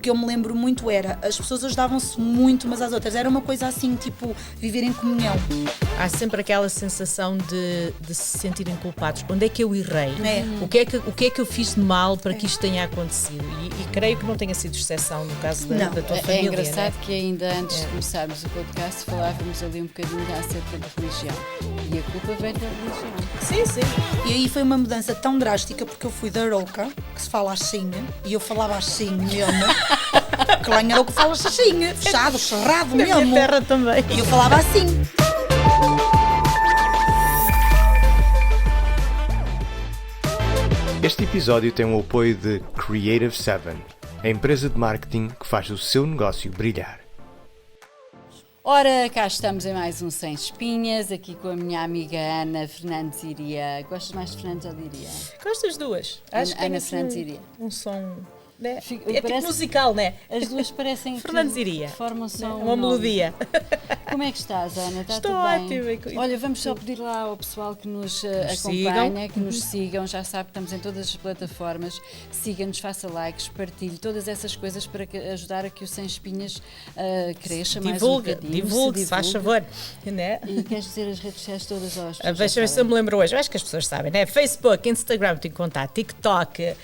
que eu me lembro muito era, as pessoas ajudavam-se muito umas às outras, era uma coisa assim, tipo, viver em comunhão. Há sempre aquela sensação de se sentirem culpados. Onde é que eu errei? O que é que eu fiz de mal para que isto tenha acontecido? E creio que não tenha sido exceção no caso da tua família. É engraçado que ainda antes de começarmos o podcast falávamos ali um bocadinho acerca da religião. E a culpa vem da religião. Sim, sim. E aí foi uma mudança tão drástica, porque eu fui da Arouca, que se fala assim, e eu falava assim mesmo, que lá em Arouca fala-se assim, fechado, cerrado mesmo. Na minha terra também. E eu falava assim. Este episódio tem o apoio de Creative 7, a empresa de marketing que faz o seu negócio brilhar. Ora, cá estamos em mais um Sem Espinhas, aqui com a minha amiga Ana Fernandes Iria. Gostas mais de Fernandes ou de Iria? Gosto das duas. Acho que Ana tem Fernandes Iria. um som... Né? Parece- tipo musical, né? As duas parecem Fernandes que Iria. formam só Uma melodia. Como é que estás, Ana? Está Estou tudo bem? ótima. Olha, vamos só pedir lá ao pessoal que nos acompanha, sigam. que nos sigam. Já sabe que estamos em todas as plataformas. Siga-nos, faça likes, partilhe, todas essas coisas para ajudar a que o Sem Espinhas cresça mais um bocadinho. Divulgue, se faz favor. Né? E queres dizer as redes sociais todas às pessoas? Deixa eu ver se eu me lembro hoje. Eu acho que as pessoas sabem, né? Facebook, Instagram, tenho que contar, TikTok,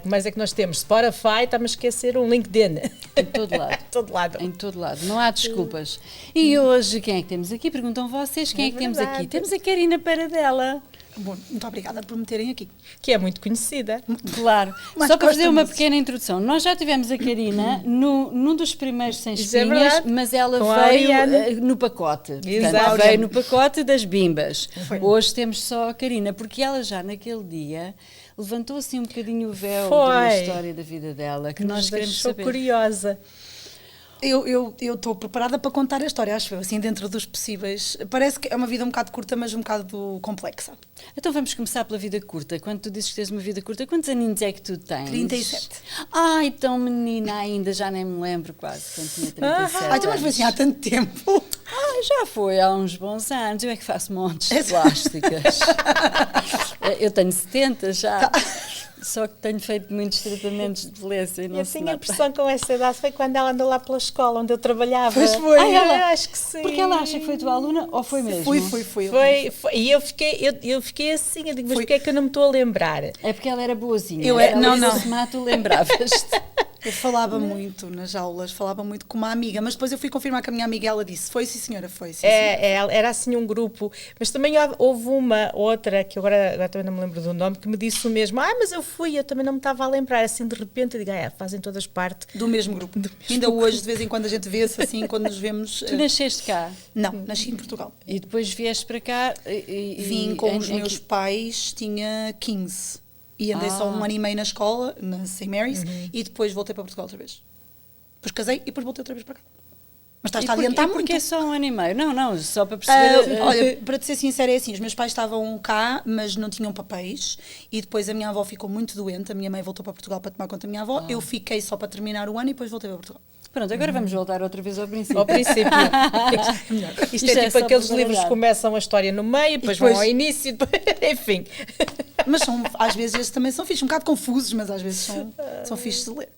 que mais é que nós temos? Spotify, estamos a esquecer um LinkedIn. Em todo lado. Todo lado. Em todo lado, não há desculpas. E hoje, quem é que temos aqui? Perguntam vocês, quem é que temos verdade. aqui? Temos a Karina Paradela. Bom, muito obrigada por me terem aqui. Que é muito conhecida. Claro. Mas Só para fazer uma gostamos. pequena introdução, nós já tivemos a Karina num dos primeiros Sem Isso é Espinhas, verdade. mas ela Com a veio Ariane. no pacote. Portanto, Exato. veio no pacote das bimbas. Hoje temos só a Karina, porque ela já naquele dia levantou assim um bocadinho o véu de uma Foi. história da vida dela, que nós Nos queremos deixou saber. curiosa. Eu estou preparada para contar a história, acho eu, assim, dentro dos possíveis. Parece que é uma vida um bocado curta, mas um bocado complexa. Então vamos começar pela vida curta. Quando tu dizes que tens uma vida curta, quantos aninhos é que tu tens? 37. Ai, então menina ainda, já nem me lembro quase quando tinha 37 Ah, então mas foi assim há tanto tempo. Já foi há uns bons anos. Eu é que faço montes de plásticas. Eu tenho 70 já. Só que tenho feito muitos tratamentos de beleza e não Eu se tenho a nota. impressão que com essa idade foi quando ela andou lá pela escola onde eu trabalhava. Pois foi. Eu acho que sim. Porque ela acha que foi tua aluna ou foi mesmo? Foi. Foi. E eu fiquei assim, eu digo, mas porquê é que eu não me estou a lembrar? É porque ela era boazinha. Não. Tu lembravas-te. Eu falava muito nas aulas, falava muito com uma amiga, mas depois eu fui confirmar com a minha amiga e ela disse, foi sim senhora, foi sim senhora. Era assim um grupo, mas também houve uma outra, que agora também não me lembro do nome, que me disse o mesmo, mas eu fui, eu também não me estava a lembrar, assim de repente eu digo, fazem todas parte. Do mesmo grupo. Ainda hoje, de vez em quando, a gente vê-se assim, quando nos vemos... Tu nasceste cá? Não, nasci em Portugal. E depois vieste para cá Vim com os meus pais, tinha 15. E andei só um ano e meio na escola, na St. Mary's, e depois voltei para Portugal outra vez. Depois casei e depois voltei outra vez para cá. Mas estás a adiantar muito. Porque é só um ano e meio? Não, só para perceber. Olha, para te ser sincera, é assim, os meus pais estavam cá, mas não tinham papéis, e depois a minha avó ficou muito doente, a minha mãe voltou para Portugal para tomar conta da minha avó, eu fiquei só para terminar o ano e depois voltei para Portugal. Pronto, agora vamos voltar outra vez ao princípio. Ao princípio. Isto é tipo só aqueles para livros que baralhar. começam a história no meio, depois vão ao início, enfim. Mas às vezes esses também são fixos, um bocado confusos, mas às vezes são fixos de ler.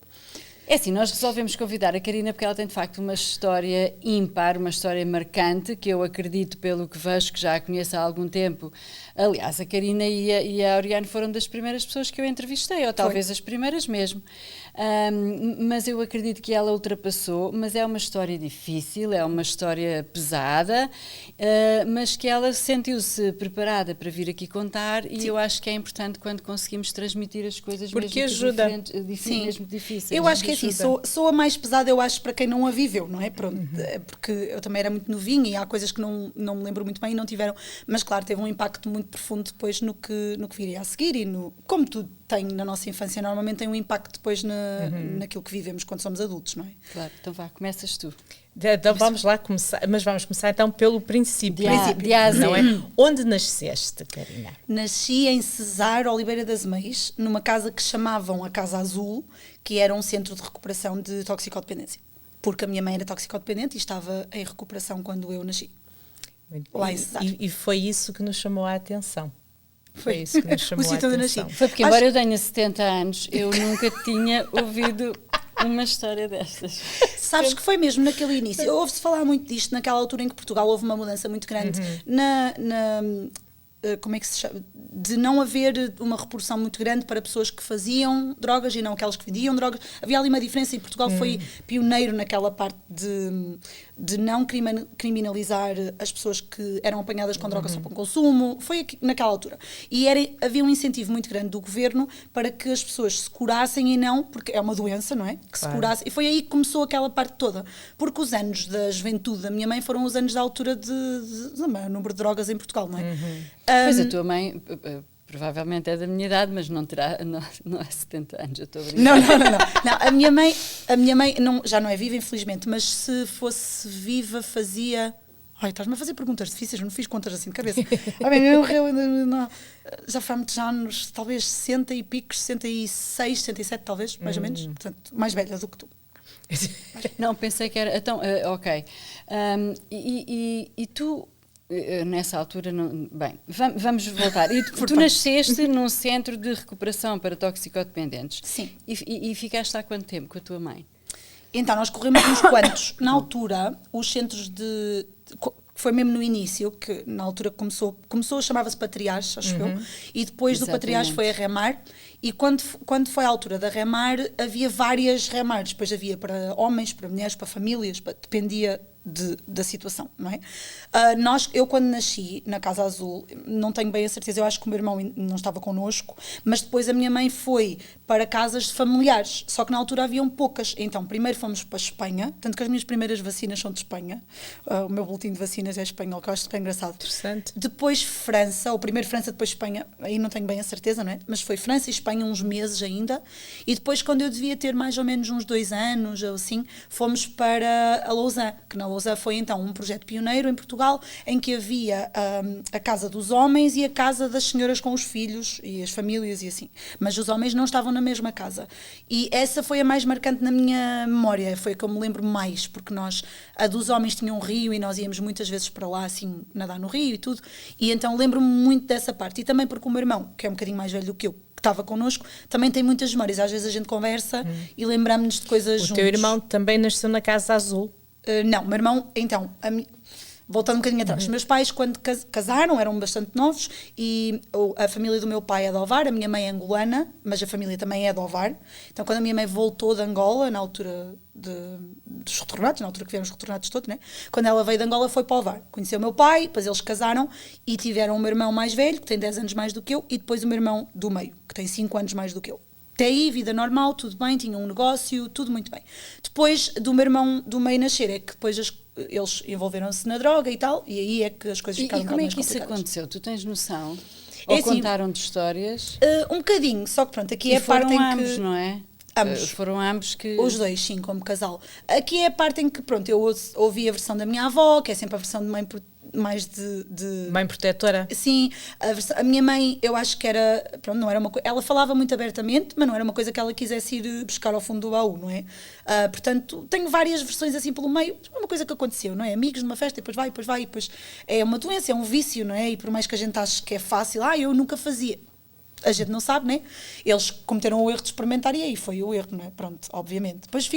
É assim, nós resolvemos convidar a Karina porque ela tem de facto uma história ímpar, uma história marcante, que eu acredito pelo que vejo, que já a conheço há algum tempo. Aliás, a Karina e a Oriane foram das primeiras pessoas que eu entrevistei, ou talvez as primeiras mesmo. Mas eu acredito que ela ultrapassou, mas é uma história difícil, é uma história pesada, mas que ela sentiu-se preparada para vir aqui contar e eu acho que é importante quando conseguimos transmitir as coisas Porque mesmo que ajuda. mesmo difíceis. Eu acho que é assim, ajuda. sou a mais pesada, eu acho, para quem não a viveu, não é? Pronto, porque eu também era muito novinha e há coisas que não me lembro muito bem e não tiveram, mas claro, teve um impacto muito profundo depois no que viria a seguir e como tudo tem na nossa infância, normalmente tem um impacto depois naquilo que vivemos quando somos adultos, não é? Claro, então vá, começas tu. Então vamos lá começar, mas vamos começar então pelo princípio. De A a Z. Não é? Onde nasceste, Karina? Nasci em Cesar Oliveira das Meias, numa casa que chamavam a Casa Azul, que era um centro de recuperação de toxicodependência. Porque a minha mãe era toxicodependente e estava em recuperação quando eu nasci. Lá em Cesar. E foi isso que nos chamou a atenção. Foi isso que nos chamou O a sítio onde nasci. atenção. Foi porque, embora eu tenha 70 anos, eu nunca tinha ouvido uma história destas. Sabes que foi mesmo naquele início. Ouve-se falar muito disto naquela altura em que Portugal houve uma mudança muito grande como é que se chama? De não haver uma reprodução muito grande para pessoas que faziam drogas e não aquelas que vendiam drogas. Havia ali uma diferença e Portugal foi pioneiro naquela parte de não criminalizar as pessoas que eram apanhadas com drogas só para consumo. Foi aqui, naquela altura. E havia um incentivo muito grande do governo para que as pessoas se curassem e não, porque é uma doença, não é? Que se curassem. E foi aí que começou aquela parte toda. Porque os anos da juventude da minha mãe foram os anos da altura de número de drogas em Portugal, não é? Pois a tua mãe provavelmente é da minha idade, mas não é 70 anos, eu estou a brincar. Não, a minha mãe já não é viva, infelizmente, mas se fosse viva fazia... Ai, estás-me a fazer perguntas difíceis, não fiz contas assim de cabeça. Já foi há muitos anos, talvez 60 e picos, 66, 67 talvez, mais ou menos, portanto, mais velha do que tu. Não, pensei que era... Então, ok. E tu... Nessa altura, bem, vamos voltar. E tu nasceste num centro de recuperação para toxicodependentes. Sim. E ficaste há quanto tempo com a tua mãe? Então, nós corremos uns quantos. Na altura, os centros foi mesmo no início, que na altura começou chamava-se Patriarche, acho eu, e depois do Patriarche foi a Remar, e quando foi a altura da Remar, havia várias Remares, depois havia para homens, para mulheres, para famílias, dependia da situação, não é? Eu quando nasci na Casa Azul, não tenho bem a certeza, eu acho que o meu irmão não estava connosco, mas depois a minha mãe foi para casas familiares, só que na altura haviam poucas, então primeiro fomos para a Espanha, tanto que as minhas primeiras vacinas são de Espanha, o meu boletim de vacinas é espanhol, que eu acho super engraçado. Interessante. Depois França, ou primeiro França, depois Espanha, aí não tenho bem a certeza, não é? Mas foi França e Espanha uns meses ainda, e depois quando eu devia ter mais ou menos uns 2 anos, ou assim, fomos para a Lausanne, que na Lausanne foi então um projeto pioneiro em Portugal, em que havia a casa dos homens e a casa das senhoras com os filhos e as famílias e assim, mas os homens não estavam na mesma casa, e essa foi a mais marcante na minha memória, foi a que eu me lembro mais, porque a dos homens tinha um rio e nós íamos muitas vezes para lá assim, nadar no rio e tudo, e então lembro-me muito dessa parte, e também porque o meu irmão, que é um bocadinho mais velho do que eu, que estava connosco, também tem muitas memórias, às vezes a gente conversa e lembramos-nos de coisas juntos. O teu irmão também nasceu na Casa Azul? Não, o meu irmão, então, voltando um bocadinho atrás, os meus pais quando casaram eram bastante novos e a família do meu pai é de Ovar, a minha mãe é angolana, mas a família também é de Ovar, então quando a minha mãe voltou de Angola, na altura dos retornados, na altura que vieram os retornados todos, né? Quando ela veio de Angola foi para Ovar, conheceu o meu pai, depois eles casaram e tiveram o meu irmão mais velho, que tem 10 anos mais do que eu, e depois o meu irmão do meio, que tem 5 anos mais do que eu. Até aí, vida normal, tudo bem, tinha um negócio, tudo muito bem. Depois do meu irmão do meio nascer, é que depois eles envolveram-se na droga e tal, e aí é que as coisas ficaram mais complicadas. E como é que isso aconteceu? Tu tens noção? Ou contaram-te histórias? Um bocadinho, só que pronto, aqui é a parte em que... ambos, não é? Ambos. Foram ambos que... Os dois, sim, como casal. Aqui é a parte em que, pronto, eu ouvi a versão da minha avó, que é sempre a versão de mãe mais de... Mãe protetora? Sim, a minha mãe, eu acho que era, pronto, não era uma coisa, ela falava muito abertamente, mas não era uma coisa que ela quisesse ir buscar ao fundo do baú, não é? Portanto, tenho várias versões assim pelo meio, é uma coisa que aconteceu, não é? Amigos numa festa, e depois é uma doença, é um vício, não é? E por mais que a gente ache que é fácil, eu nunca fazia. A gente não sabe, né? Eles cometeram o erro de experimentar e aí foi o erro, não é? Pronto, obviamente. Depois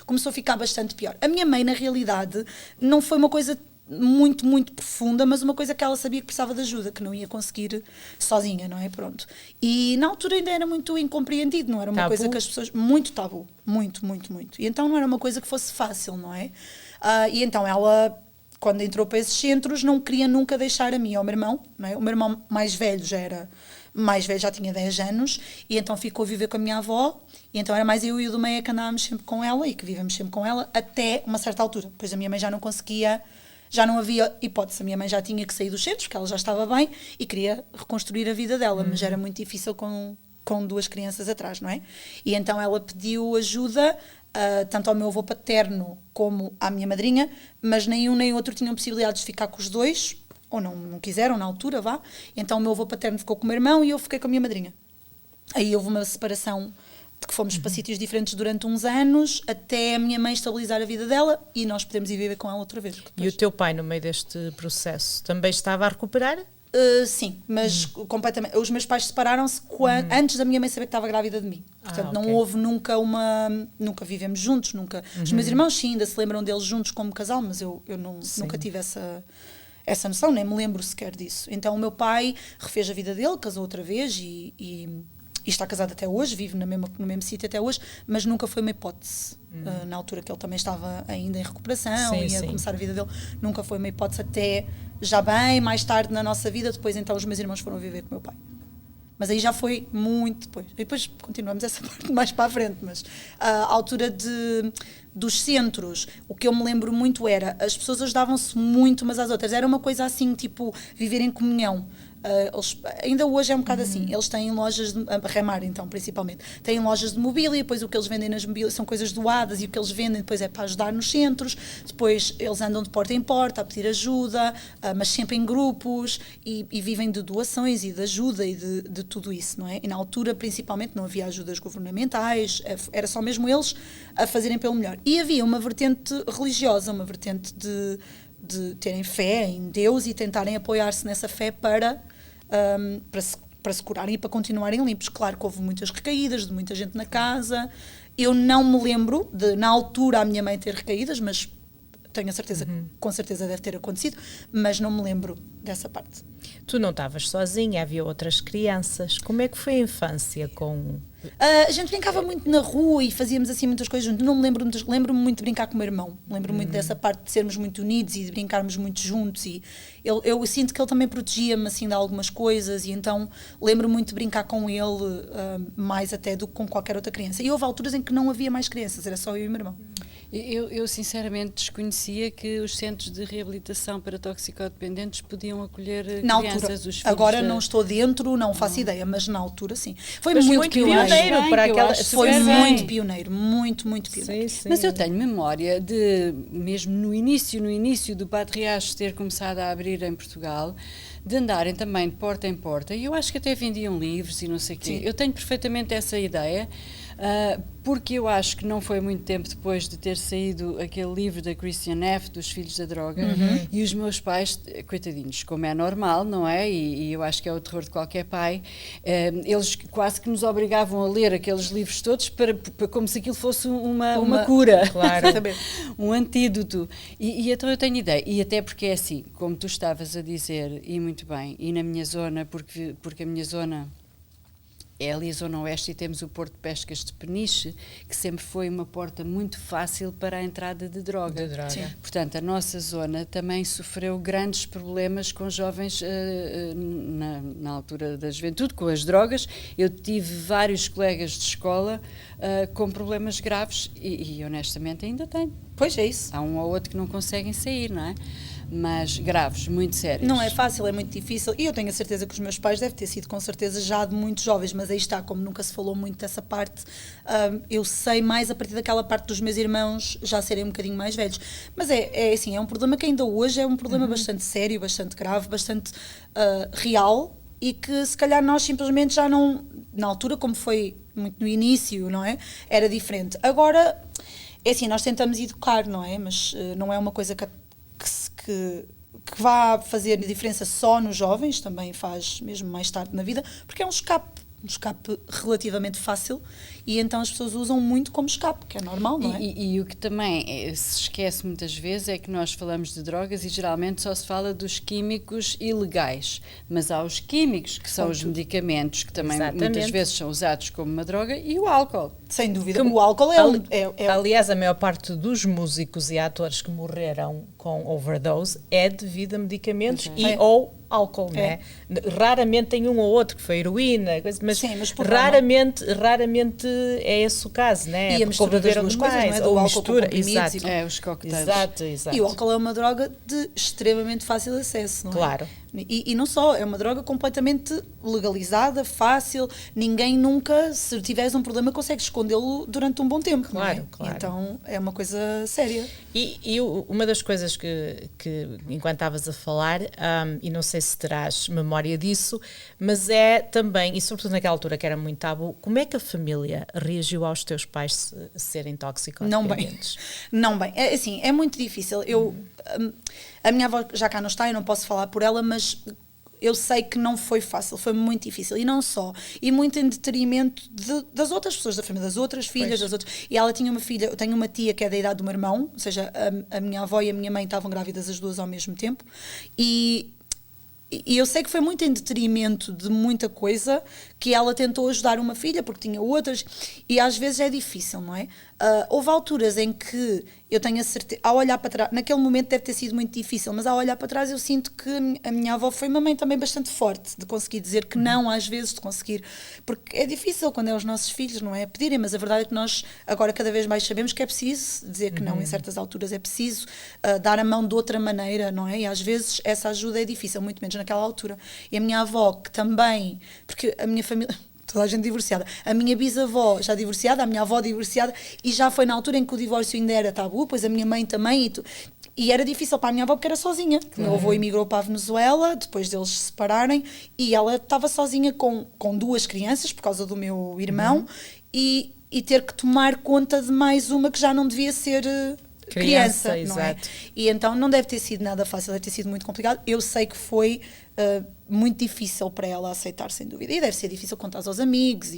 começou a ficar bastante pior. A minha mãe, na realidade, não foi uma coisa muito, muito profunda, mas uma coisa que ela sabia que precisava de ajuda, que não ia conseguir sozinha, não é? Pronto. E na altura ainda era muito incompreendido, não era uma coisa que as pessoas... Muito tabu, muito, muito, muito. E então não era uma coisa que fosse fácil, não é? E então ela, quando entrou para esses centros, não queria nunca deixar a mim ou ao meu irmão, não é? O meu irmão mais velho já tinha 10 anos, e então ficou a viver com a minha avó, e então era mais eu e o do meio que andávamos sempre com ela, e que vivemos sempre com ela, até uma certa altura. Depois a minha mãe já não conseguia, já não havia hipótese, a minha mãe já tinha que sair dos centros, porque ela já estava bem, e queria reconstruir a vida dela, mas era muito difícil com 2 crianças atrás, não é? E então ela pediu ajuda, tanto ao meu avô paterno como à minha madrinha, mas nem um nem outro tinham possibilidades de ficar com os dois, ou não quiseram na altura, vá. Então o meu avô paterno ficou com o meu irmão e eu fiquei com a minha madrinha. Aí houve uma separação de que fomos para sítios diferentes durante uns anos, até a minha mãe estabilizar a vida dela e nós podemos ir viver com ela outra vez. E o teu pai, no meio deste processo, também estava a recuperar? Sim, mas completamente. Os meus pais separaram-se antes da minha mãe saber que estava grávida de mim. Portanto, não houve nunca nunca vivemos juntos, nunca. Os meus irmãos sim, ainda se lembram deles juntos como casal, mas eu nunca tive essa noção, nem me lembro sequer disso. Então o meu pai refez a vida dele, casou outra vez e está casado até hoje, vive no mesmo sítio até hoje, mas nunca foi uma hipótese. Na altura que ele também estava ainda em recuperação e a começar a vida dele, nunca foi uma hipótese até já bem mais tarde na nossa vida. Depois então os meus irmãos foram viver com o meu pai. Mas aí já foi muito depois. E depois continuamos essa parte mais para a frente, mas a altura dos centros, o que eu me lembro muito era, as pessoas ajudavam-se muito umas às outras, era uma coisa assim, tipo, viver em comunhão. Ainda hoje é um bocado assim, eles têm lojas, a Remar então principalmente, têm lojas de mobília, depois o que eles vendem nas mobílias são coisas doadas e o que eles vendem depois é para ajudar nos centros, depois eles andam de porta em porta a pedir ajuda, mas sempre em grupos e vivem de doações e de ajuda e de tudo isso, não é? E na altura principalmente não havia ajudas governamentais, era só mesmo eles a fazerem pelo melhor. E havia uma vertente religiosa, uma vertente de terem fé em Deus e tentarem apoiar-se nessa fé para se curarem e para continuarem limpos. Claro que houve muitas recaídas de muita gente na casa. Eu não me lembro de, na altura, a minha mãe ter recaídas, mas tenho a certeza que com certeza deve ter acontecido, mas não me lembro dessa parte. Tu não estavas sozinha, havia outras crianças. Como é que foi a infância com... A gente brincava muito na rua e fazíamos assim muitas coisas juntos. Não me lembro-me muito de brincar com o meu irmão. Lembro-me muito dessa parte de sermos muito unidos e de brincarmos muito juntos. E eu sinto que ele também protegia-me assim de algumas coisas e então lembro-me muito de brincar com ele mais até do que com qualquer outra criança. E houve alturas em que não havia mais crianças, era só eu e o meu irmão. Eu sinceramente desconhecia que os centros de reabilitação para toxicodependentes podiam acolher na crianças, altura. Os filhos. Agora não estou dentro, não faço ideia, mas na altura sim. Foi Mas muito pioneiro. Bem, para aquela, foi muito pioneiro, muito pioneiro. Sim. Mas eu tenho memória de, mesmo no início do Padre Riacho ter começado a abrir em Portugal, de andarem também de porta em porta, e eu acho que até vendiam livros e não sei o quê. Eu tenho perfeitamente essa ideia, porque eu acho que não foi muito tempo depois de ter saído aquele livro da Christian F., dos Filhos da Droga, e os meus pais, coitadinhos, como é normal, não é? E eu acho que é o terror de qualquer pai, eles quase que nos obrigavam a ler aqueles livros todos para como se aquilo fosse uma cura, claro. um antídoto. E então eu tenho ideia, e até porque é assim, como tu estavas a dizer, e muito bem, e na minha zona, porque a minha zona é ali a zona oeste e temos o Porto de Pescas de Peniche, que sempre foi uma porta muito fácil para a entrada de droga. Portanto, a nossa zona também sofreu grandes problemas com jovens na altura da juventude, com as drogas. Eu tive vários colegas de escola com problemas graves e honestamente ainda tenho. Pois é isso. Há um ou outro que não conseguem sair, não é? Mas graves, muito sérios. Não é fácil, é muito difícil. E eu tenho a certeza que os meus pais devem ter sido, com certeza, já de muito jovens, mas aí está, como nunca se falou muito dessa parte, eu sei mais a partir daquela parte dos meus irmãos já serem um bocadinho mais velhos. Mas é assim, é um problema que ainda hoje é um problema bastante sério, bastante grave, bastante real e que se calhar nós simplesmente já não, na altura, como foi muito no início, não é? Era diferente. Agora, é assim, nós tentamos educar, não é? Mas não é uma coisa que vá fazer diferença só nos jovens, também faz mesmo mais tarde na vida, porque é um escape relativamente fácil e então as pessoas usam muito como escape, que é normal, não é? E o que também se esquece muitas vezes é que nós falamos de drogas e geralmente só se fala dos químicos ilegais, mas há os químicos que são os medicamentos que também muitas vezes são usados como uma droga e o álcool. Sem dúvida, o álcool aliás, a maior parte dos músicos e atores que morreram com overdose é devido a medicamentos ou álcool, né? Raramente tem um ou outro que foi heroína, mas raramente é esse o caso, né? E a mistura das duas coisas, não é? Do álcool com comprimidos. Os coquetéis. Exato. E o álcool é uma droga de extremamente fácil acesso, não é? Claro. E não só, é uma droga completamente legalizada, fácil, ninguém nunca, se tiveres um problema, consegue escondê-lo durante um bom tempo, claro, não é? Claro. Então é uma coisa séria. E uma das coisas que enquanto estavas a falar, e não sei se terás memória disso, mas é também, e sobretudo naquela altura que era muito tabu, como é que a família reagiu aos teus pais serem toxicodependentes? Não bem. É, assim, é muito difícil. A minha avó já cá não está, eu não posso falar por ela, mas eu sei que não foi fácil, foi muito difícil, e não só, e muito em detrimento das outras pessoas da família, das outras filhas, das outras, e ela tinha uma filha, eu tenho uma tia que é da idade do meu irmão, ou seja, a minha avó e a minha mãe estavam grávidas as duas ao mesmo tempo, e eu sei que foi muito em detrimento de muita coisa que ela tentou ajudar uma filha, porque tinha outras, e às vezes é difícil, não é? Houve alturas em que eu tenho a certeza, ao olhar para trás, naquele momento deve ter sido muito difícil, mas ao olhar para trás eu sinto que a minha avó foi uma mãe também bastante forte, de conseguir dizer que não às vezes, de conseguir, porque é difícil quando é os nossos filhos, não é? Pedirem, mas a verdade é que nós agora cada vez mais sabemos que é preciso dizer que não, em certas alturas é preciso dar a mão de outra maneira, não é? E às vezes essa ajuda é difícil, muito menos naquela altura. E a minha avó, que também, porque a minha família, toda a gente divorciada, a minha bisavó já divorciada, a minha avó divorciada, e já foi na altura em que o divórcio ainda era tabu, pois a minha mãe também, e era difícil para a minha avó porque era sozinha. O meu avô emigrou para a Venezuela, depois deles se separarem, e ela estava sozinha com 2 crianças, por causa do meu irmão, e ter que tomar conta de mais uma que já não devia ser criança, não exato. é? E então não deve ter sido nada fácil, deve ter sido muito complicado. Eu sei que foi muito difícil para ela aceitar, sem dúvida, e deve ser difícil contar aos amigos.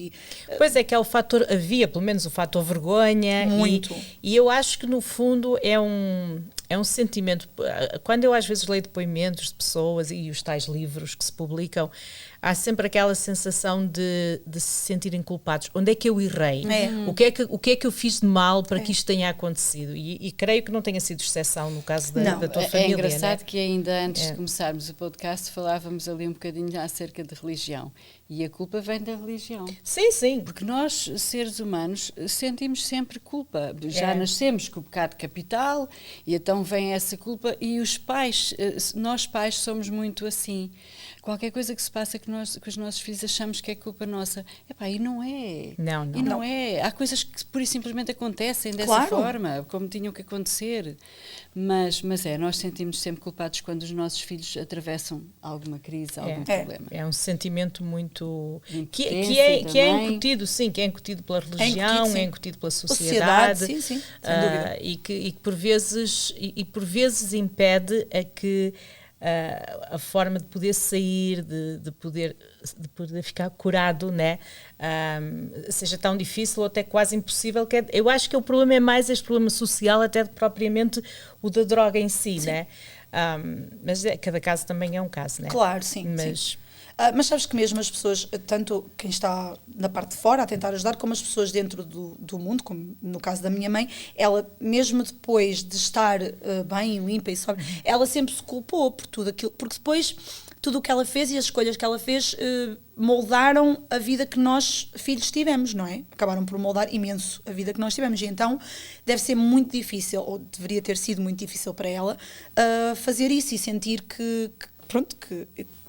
Pois é que é o fator, havia pelo menos o fator vergonha. Muito. E eu acho que no fundo é um sentimento, quando eu às vezes leio depoimentos de pessoas e os tais livros que se publicam, há sempre aquela sensação de se sentirem culpados. Onde é que eu errei? O que é que eu fiz de mal para que isto tenha acontecido? E creio que não tenha sido exceção no caso da tua família. É engraçado, né? que ainda antes de começarmos o podcast falávamos ali um bocadinho acerca de religião. E a culpa vem da religião. Sim, sim. Porque nós, seres humanos, sentimos sempre culpa. Já nascemos com o pecado capital e então vem essa culpa, e os pais, nós pais somos muito assim. Qualquer coisa que se passa com os nossos filhos achamos que é culpa nossa. Epá, e não é. Não é. Há coisas que pura e simplesmente acontecem dessa forma, como tinham que acontecer. Mas nós sentimos sempre culpados quando os nossos filhos atravessam alguma crise, algum problema. É um sentimento muito que é incutido, sim, que é incutido pela religião, é incutido pela sociedade, sim, sem dúvida. E que por vezes impede a que a forma de poder sair, de poder ficar curado, né? Seja tão difícil ou até quase impossível. Eu acho que o problema é mais este problema social até propriamente o da droga em si, né? Mas cada caso também é um caso, né? Claro, sim. Mas sabes que mesmo as pessoas, tanto quem está na parte de fora a tentar ajudar, como as pessoas dentro do mundo, como no caso da minha mãe, ela mesmo depois de estar bem, limpa e sóbria, ela sempre se culpou por tudo aquilo, porque depois tudo o que ela fez e as escolhas que ela fez moldaram a vida que nós, filhos, tivemos, não é? Acabaram por moldar imenso a vida que nós tivemos, e então deve ser muito difícil, ou deveria ter sido muito difícil para ela, fazer isso e sentir que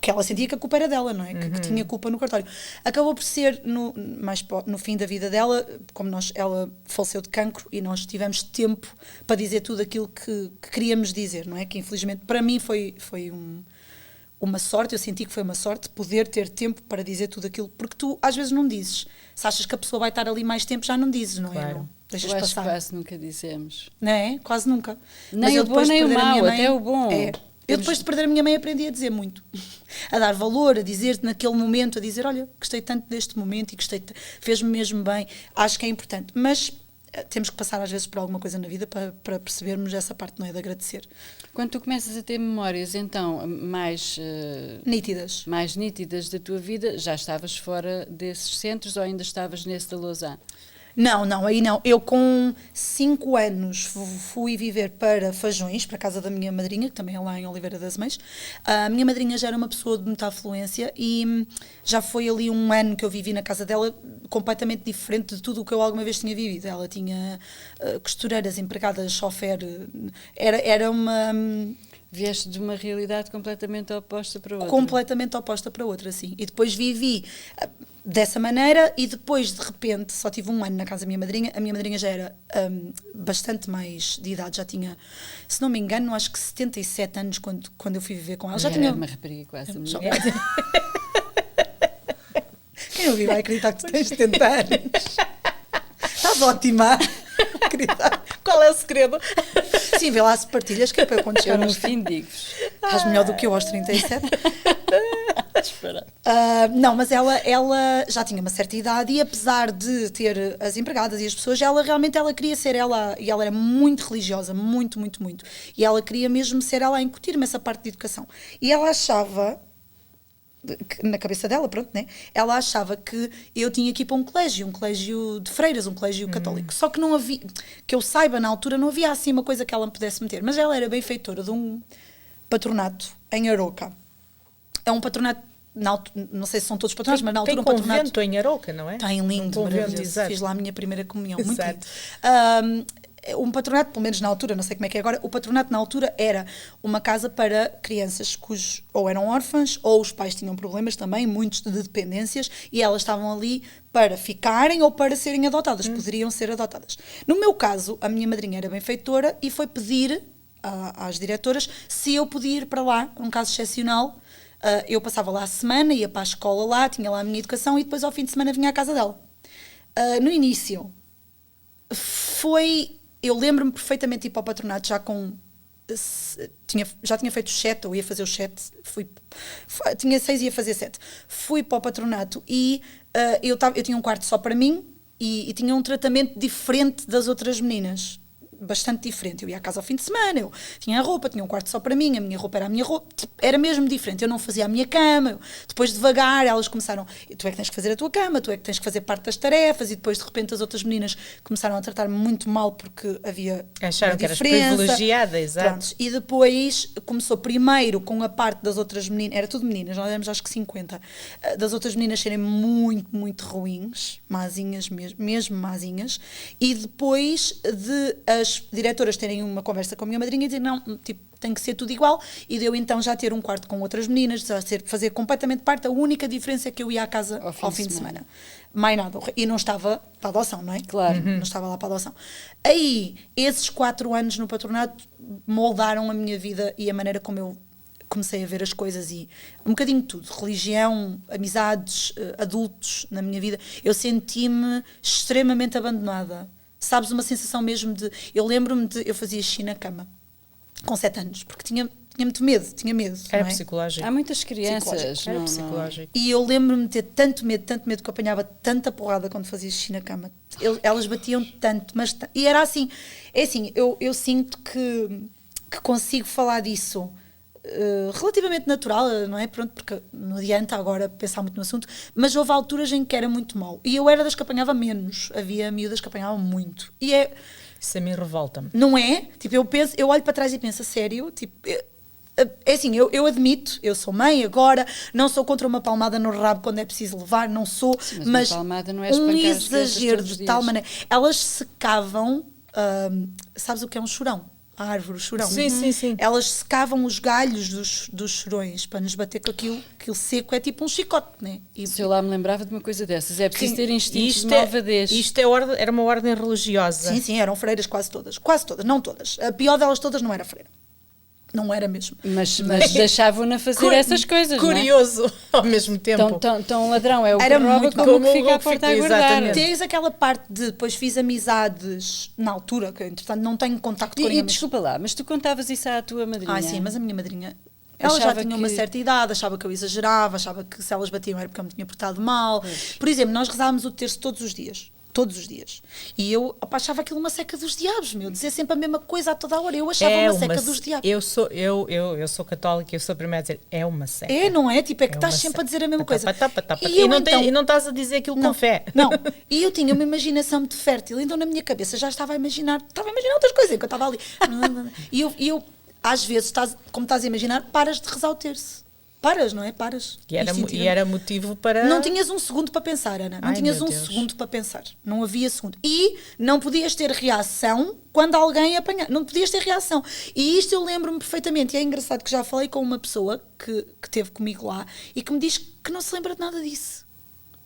ela sentia que a culpa era dela, não é? Que tinha culpa no cartório. Acabou por ser, no fim da vida dela, como ela faleceu de cancro e nós tivemos tempo para dizer tudo aquilo que queríamos dizer, não é? Que infelizmente para mim foi uma sorte, eu senti que foi uma sorte poder ter tempo para dizer tudo aquilo, porque tu às vezes não dizes. Se achas que a pessoa vai estar ali mais tempo, já não dizes, não é? Claro. Não, deixas eu acho passar. Que quase nunca dizemos. Não é? Quase nunca. Nem o bom nem o mau, até o bom. Eu depois de perder a minha mãe aprendi a dizer muito, a dar valor, a dizer naquele momento, a dizer, olha, gostei tanto deste momento e fez-me mesmo bem, acho que é importante, mas temos que passar às vezes por alguma coisa na vida para percebermos essa parte, não é, de agradecer. Quando tu começas a ter memórias então mais nítidas da tua vida, já estavas fora desses centros ou ainda estavas nesse da Lausanne? Não, aí não. Eu com 5 anos fui viver para Fajões, para a casa da minha madrinha, que também é lá em Oliveira das Mães. A minha madrinha já era uma pessoa de muita afluência e já foi ali um ano que eu vivi na casa dela completamente diferente de tudo o que eu alguma vez tinha vivido. Ela tinha costureiras, empregadas, chofer, era uma... Vieste de uma realidade completamente oposta para outra. Completamente oposta para outra, sim. E depois vivi dessa maneira e depois, de repente, só tive um ano na casa da minha madrinha. A minha madrinha já era bastante mais de idade, já tinha, se não me engano, acho que 77 anos quando eu fui viver com ela. Já tinha uma rapariga quase. Quem não vai acreditar que tu tens 70 anos? Estás ótima, querida. Qual é o segredo? Sim, vê lá se partilhas, que é para eu quando chegar no fim digo-vos. Estás melhor do que eu aos 37. Não, mas ela já tinha uma certa idade e apesar de ter as empregadas e as pessoas, ela queria ser ela, e ela era muito religiosa, muito, muito, muito. E ela queria mesmo ser ela a incutir-me essa parte de educação. E ela achava, na cabeça dela, pronto, né? Ela achava que eu tinha que ir para um colégio de freiras, um colégio católico. Só que não havia, que eu saiba, na altura não havia assim uma coisa que ela me pudesse meter. Mas ela era benfeitora de um patronato em Arouca. É um patronato, não sei se são todos patronatos, mas na altura tem um patronato... Tem convento em Arouca, não é? Tem lindo, maravilhoso. Exato. Fiz lá a minha primeira comunhão, muito Exato. lindo. Um patronato, pelo menos na altura, não sei como é que é agora, o patronato na altura era uma casa para crianças cujos ou eram órfãs ou os pais tinham problemas também, muitos de dependências, e elas estavam ali para ficarem ou para serem adotadas, poderiam ser adotadas. No meu caso, a minha madrinha era benfeitora e foi pedir às diretoras se eu podia ir para lá, um caso excepcional. Eu passava lá a semana, ia para a escola lá, tinha lá a minha educação e depois ao fim de semana vinha à casa dela. No início, eu lembro-me perfeitamente de ir para o patronato já com... já tinha feito 7, ou ia fazer os 7, tinha 6 e ia fazer 7. Fui para o patronato e eu tinha um quarto só para mim e tinha um tratamento diferente das outras meninas. Bastante diferente. Eu ia à casa ao fim de semana, eu tinha a roupa, tinha um quarto só para mim, a minha roupa era a minha roupa, era mesmo diferente. Eu não fazia a minha cama. Depois, devagar, elas começaram, tu é que tens que fazer a tua cama, tu é que tens que fazer parte das tarefas, e depois, de repente, as outras meninas começaram a tratar-me muito mal porque havia acharam uma que eras diferença. privilegiada, exato. Pronto. E depois começou primeiro com a parte das outras meninas, era tudo meninas, nós éramos acho que 50, das outras meninas serem muito, muito ruins, mazinhas mesmo mazinhas, e depois de as diretoras terem uma conversa com a minha madrinha e dizer não, tipo, tem que ser tudo igual, e deu então já ter um quarto com outras meninas, fazer completamente parte. A única diferença é que eu ia à casa ao fim de semana. Mais nada. E não estava para adoção, não é? Claro. Não estava lá para adoção. Aí, esses 4 anos no patronato moldaram a minha vida e a maneira como eu comecei a ver as coisas, e um bocadinho de tudo, religião, amizades, adultos na minha vida. Eu senti-me extremamente abandonada. Sabes, uma sensação mesmo de... Eu lembro-me eu fazia xixi na cama com 7 anos, porque tinha muito medo, tinha medo. Era não é? psicológico. Há muitas crianças. Era psicológico. E eu lembro-me de ter tanto medo que eu apanhava tanta porrada quando fazia xixi na cama. Elas batiam tanto, mas... E era assim, é assim, eu sinto que consigo falar disso relativamente natural, não é? Pronto, porque não adianta agora pensar muito no assunto, mas houve alturas em que era muito mau. E eu era das que apanhava menos. Havia miúdas que apanhavam muito. E isso a mim revolta-me. não é? Tipo, eu olho para trás e penso, a sério? Tipo, é assim, eu admito, eu sou mãe agora, não sou contra uma palmada no rabo quando é preciso levar, não sou, mas uma palmada não é um espancar as crianças exagero todos os de tal dias. maneira. Elas secavam, sabes o que é um chorão? A árvore, o chorão. Sim. Elas secavam os galhos dos chorões para nos bater com aquilo seco, é tipo um chicote, né? Se eu lá me lembrava de uma coisa dessas, é preciso Sim. ter instintos de malvadez. Isto era uma ordem religiosa. Sim, eram freiras quase todas, não todas. A pior delas todas não era freira. Não era mesmo. Mas deixavam-na fazer essas coisas, curioso, não é? Ao mesmo tempo. Tão ladrão é o que Era rouba muito como como que fica o à que porta a fica, guardar. exatamente. Tens aquela parte de depois fiz amizades na altura, que entretanto não tenho contacto com E ninguém. desculpa lá, mas tu contavas isso à tua madrinha? Sim, mas a minha madrinha, ela já Achava tinha uma que- certa idade, achava que eu exagerava, achava que se elas batiam era porque eu me tinha portado mal. Por exemplo, nós rezávamos o terço todos os dias. E eu achava aquilo uma seca dos diabos, dizer sempre a mesma coisa a toda a hora. Eu achava uma seca dos diabos. Eu sou católica e eu sou a primeira a dizer, é uma seca. Não é? Tipo, é que estás uma sempre a seca. dizer a mesma coisa. E não estás a dizer aquilo com fé. Não, e eu tinha uma imaginação muito fértil, então na minha cabeça já estava a imaginar outras coisas, que eu estava ali. E eu às vezes, como estás a imaginar, paras de rezar o terço. Paras, não é? Paras. E era motivo para... Não tinhas um segundo para pensar, Ana. Não tinhas um segundo para pensar. Não havia segundo. E não podias ter reação quando alguém apanhar. Não podias ter reação. E isto eu lembro-me perfeitamente. E é engraçado que já falei com uma pessoa que esteve comigo lá e que me diz que não se lembra de nada disso.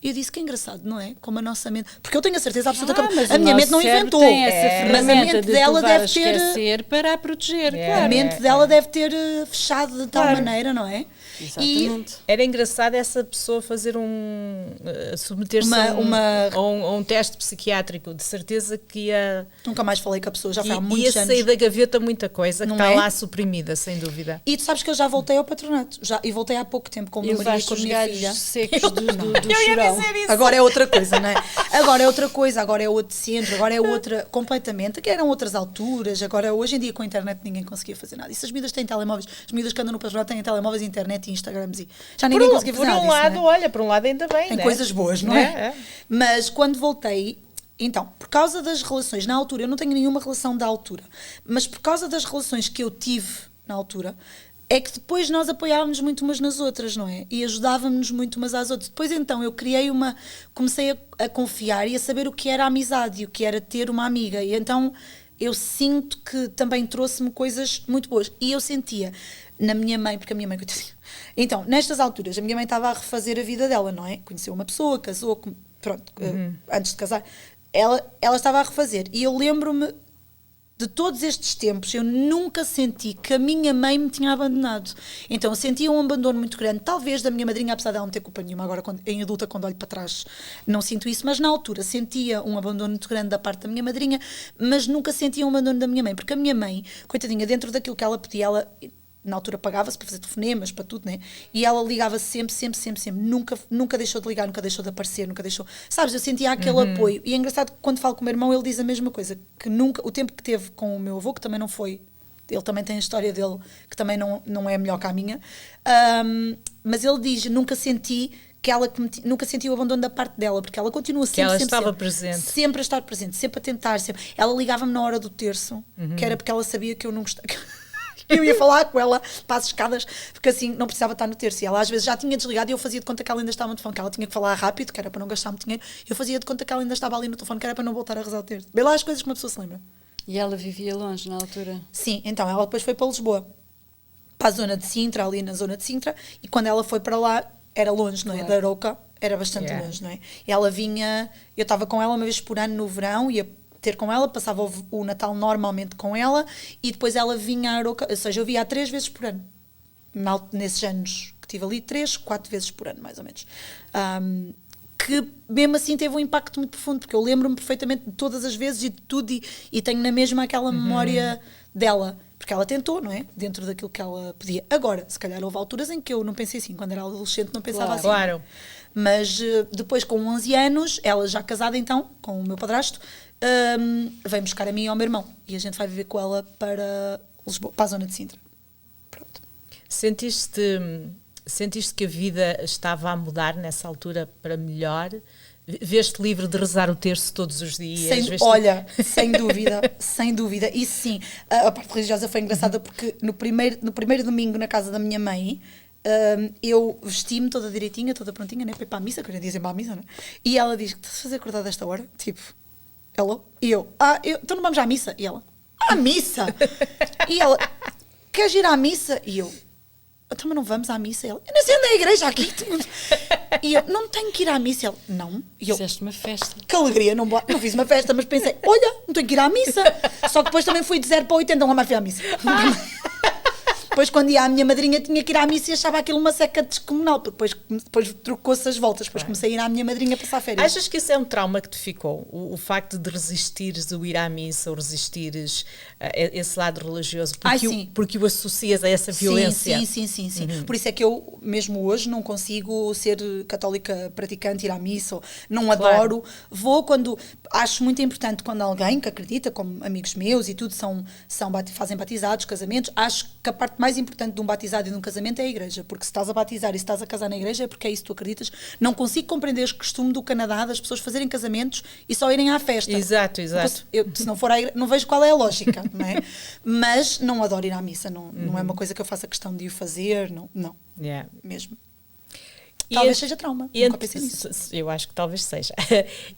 E eu disse que é engraçado, não é? Como a nossa mente. Porque eu tenho a certeza absoluta mas que a minha mente não inventou. Tem essa mas a mente dela deve ter. Esquecer para a proteger, claro. A mente dela deve ter fechado de tal maneira, não é? Exatamente. Era engraçado essa pessoa fazer submeter-se a um teste psiquiátrico. De certeza que ia. Nunca mais falei com a pessoa, já foi há muitos anos. Ia sair da gaveta muita coisa não que está lá suprimida, sem dúvida. E tu sabes que eu já voltei ao patronato. E voltei há pouco tempo com o meu marido e com a minha filha. Secos do chorão. Agora é outra coisa, não é? Agora é outra coisa, agora é outro centro, agora é outra completamente. Que eram outras alturas. Agora, hoje em dia, com a internet, ninguém conseguia fazer nada. E se as miúdas têm telemóveis, as miúdas que andam no patronato têm telemóveis, internet e Instagrams e já ninguém conseguia fazer nada. Por um lado, olha, por um lado ainda bem. Tem coisas boas, não é? Mas quando voltei. Então, por causa das relações, na altura, eu não tenho nenhuma relação da altura, mas por causa das relações que eu tive na altura, é que depois nós apoiávamos muito umas nas outras, não é? E ajudávamos muito umas às outras. Depois então eu comecei a confiar e a saber o que era a amizade e o que era ter uma amiga. E então eu sinto que também trouxe-me coisas muito boas. E eu sentia na minha mãe, porque a minha mãe, coitadinha. Então, nestas alturas, a minha mãe estava a refazer a vida dela, não é? Conheceu uma pessoa, casou, pronto, antes de casar. Ela estava a refazer. E eu lembro-me de todos estes tempos, eu nunca senti que a minha mãe me tinha abandonado. Então eu sentia um abandono muito grande, talvez da minha madrinha, apesar dela não ter culpa nenhuma. Agora, em adulta, quando olho para trás, não sinto isso, mas na altura sentia um abandono muito grande da parte da minha madrinha, mas nunca sentia um abandono da minha mãe, porque a minha mãe, coitadinha, dentro daquilo que ela pedia, ela na altura pagava-se para fazer telefonemas, para tudo, né? E ela ligava sempre. Nunca deixou de ligar, nunca deixou de aparecer, nunca deixou. Sabes, eu sentia aquele apoio. E é engraçado que quando falo com o meu irmão, ele diz a mesma coisa, que nunca, o tempo que teve com o meu avô, que também não foi, ele também tem a história dele, que também não é melhor que a minha, mas ele diz, nunca senti nunca senti o abandono da parte dela, porque ela continua sempre, ela estava presente. Sempre a estar presente, sempre a tentar, sempre. Ela ligava-me na hora do terço, que era porque ela sabia que eu não gostava. Eu ia falar com ela para as escadas, porque assim não precisava estar no terço. E ela às vezes já tinha desligado e eu fazia de conta que ela ainda estava no telefone, que ela tinha que falar rápido, que era para não gastar muito dinheiro. Eu fazia de conta que ela ainda estava ali no telefone, que era para não voltar a rezar o terço. Vê lá as coisas que uma pessoa se lembra. E ela vivia longe na altura? Sim, então ela depois foi para Lisboa, para a zona de Sintra, ali na zona de Sintra, e quando ela foi para lá, era longe, não é? Da Arouca, era bastante longe, não é? E ela vinha, eu estava com ela uma vez por ano no verão, ia ter com ela, passava o Natal normalmente com ela e depois ela vinha a Arouca, ou seja, eu via 3 vezes por ano, nesses anos que tive ali, 3, 4 vezes por ano, mais ou menos. Que mesmo assim teve um impacto muito profundo, porque eu lembro-me perfeitamente de todas as vezes e de tudo e tenho na mesma aquela memória dela, porque ela tentou, não é? Dentro daquilo que ela podia. Agora, se calhar houve alturas em que eu não pensei assim, quando era adolescente não pensava assim. Claro. Mas depois com 11 anos, ela já casada então, com o meu padrasto, veio buscar a mim e ao meu irmão e a gente vai viver com ela para Lisboa, para a zona de Sintra. Pronto. Sentiste que a vida estava a mudar nessa altura para melhor? Veste livre de rezar o terço todos os dias? Olha, sem dúvida. E sim, a parte religiosa foi engraçada porque no primeiro domingo na casa da minha mãe, eu vesti-me toda direitinha, toda prontinha, né, para ir para a missa, queria dizer para a missa, né? E ela diz, estás a fazer acordar desta hora? Tipo, hello? E eu, então não vamos à missa? E ela, à missa? E ela, queres ir à missa? E eu, então mas não vamos à missa? E ela, eu não sei onde é a igreja aqui. E eu, não tenho que ir à missa. E ela, não. E eu, fizeste uma festa. Que alegria, não fiz uma festa, mas pensei, olha, não tenho que ir à missa. Só que depois também fui de 0 para 80, não mais fui à missa. Depois, quando ia à minha madrinha, tinha que ir à missa e achava aquilo uma seca descomunal. Depois trocou-se as voltas. Depois comecei a ir à minha madrinha passar férias. Achas que isso é um trauma que te ficou? O facto de resistires o ir à missa ou resistires esse lado religioso? Porque o associas a essa violência? Sim. Por isso é que eu, mesmo hoje, não consigo ser católica praticante, ir à missa. Não adoro. Vou quando... Acho muito importante quando alguém que acredita, como amigos meus e tudo, fazem batizados, casamentos. Acho que a parte mais importante de um batizado e de um casamento é a igreja, porque se estás a batizar e se estás a casar na igreja é porque é isso que tu acreditas. Não consigo compreender o costume do Canadá das pessoas fazerem casamentos e só irem à festa. Exato. Se não for à igreja, não vejo qual é a lógica, não é? Mas não adoro ir à missa, não é uma coisa que eu faça questão de o fazer, não. Mesmo. Talvez seja trauma, nunca pensei nisso. Eu acho que talvez seja.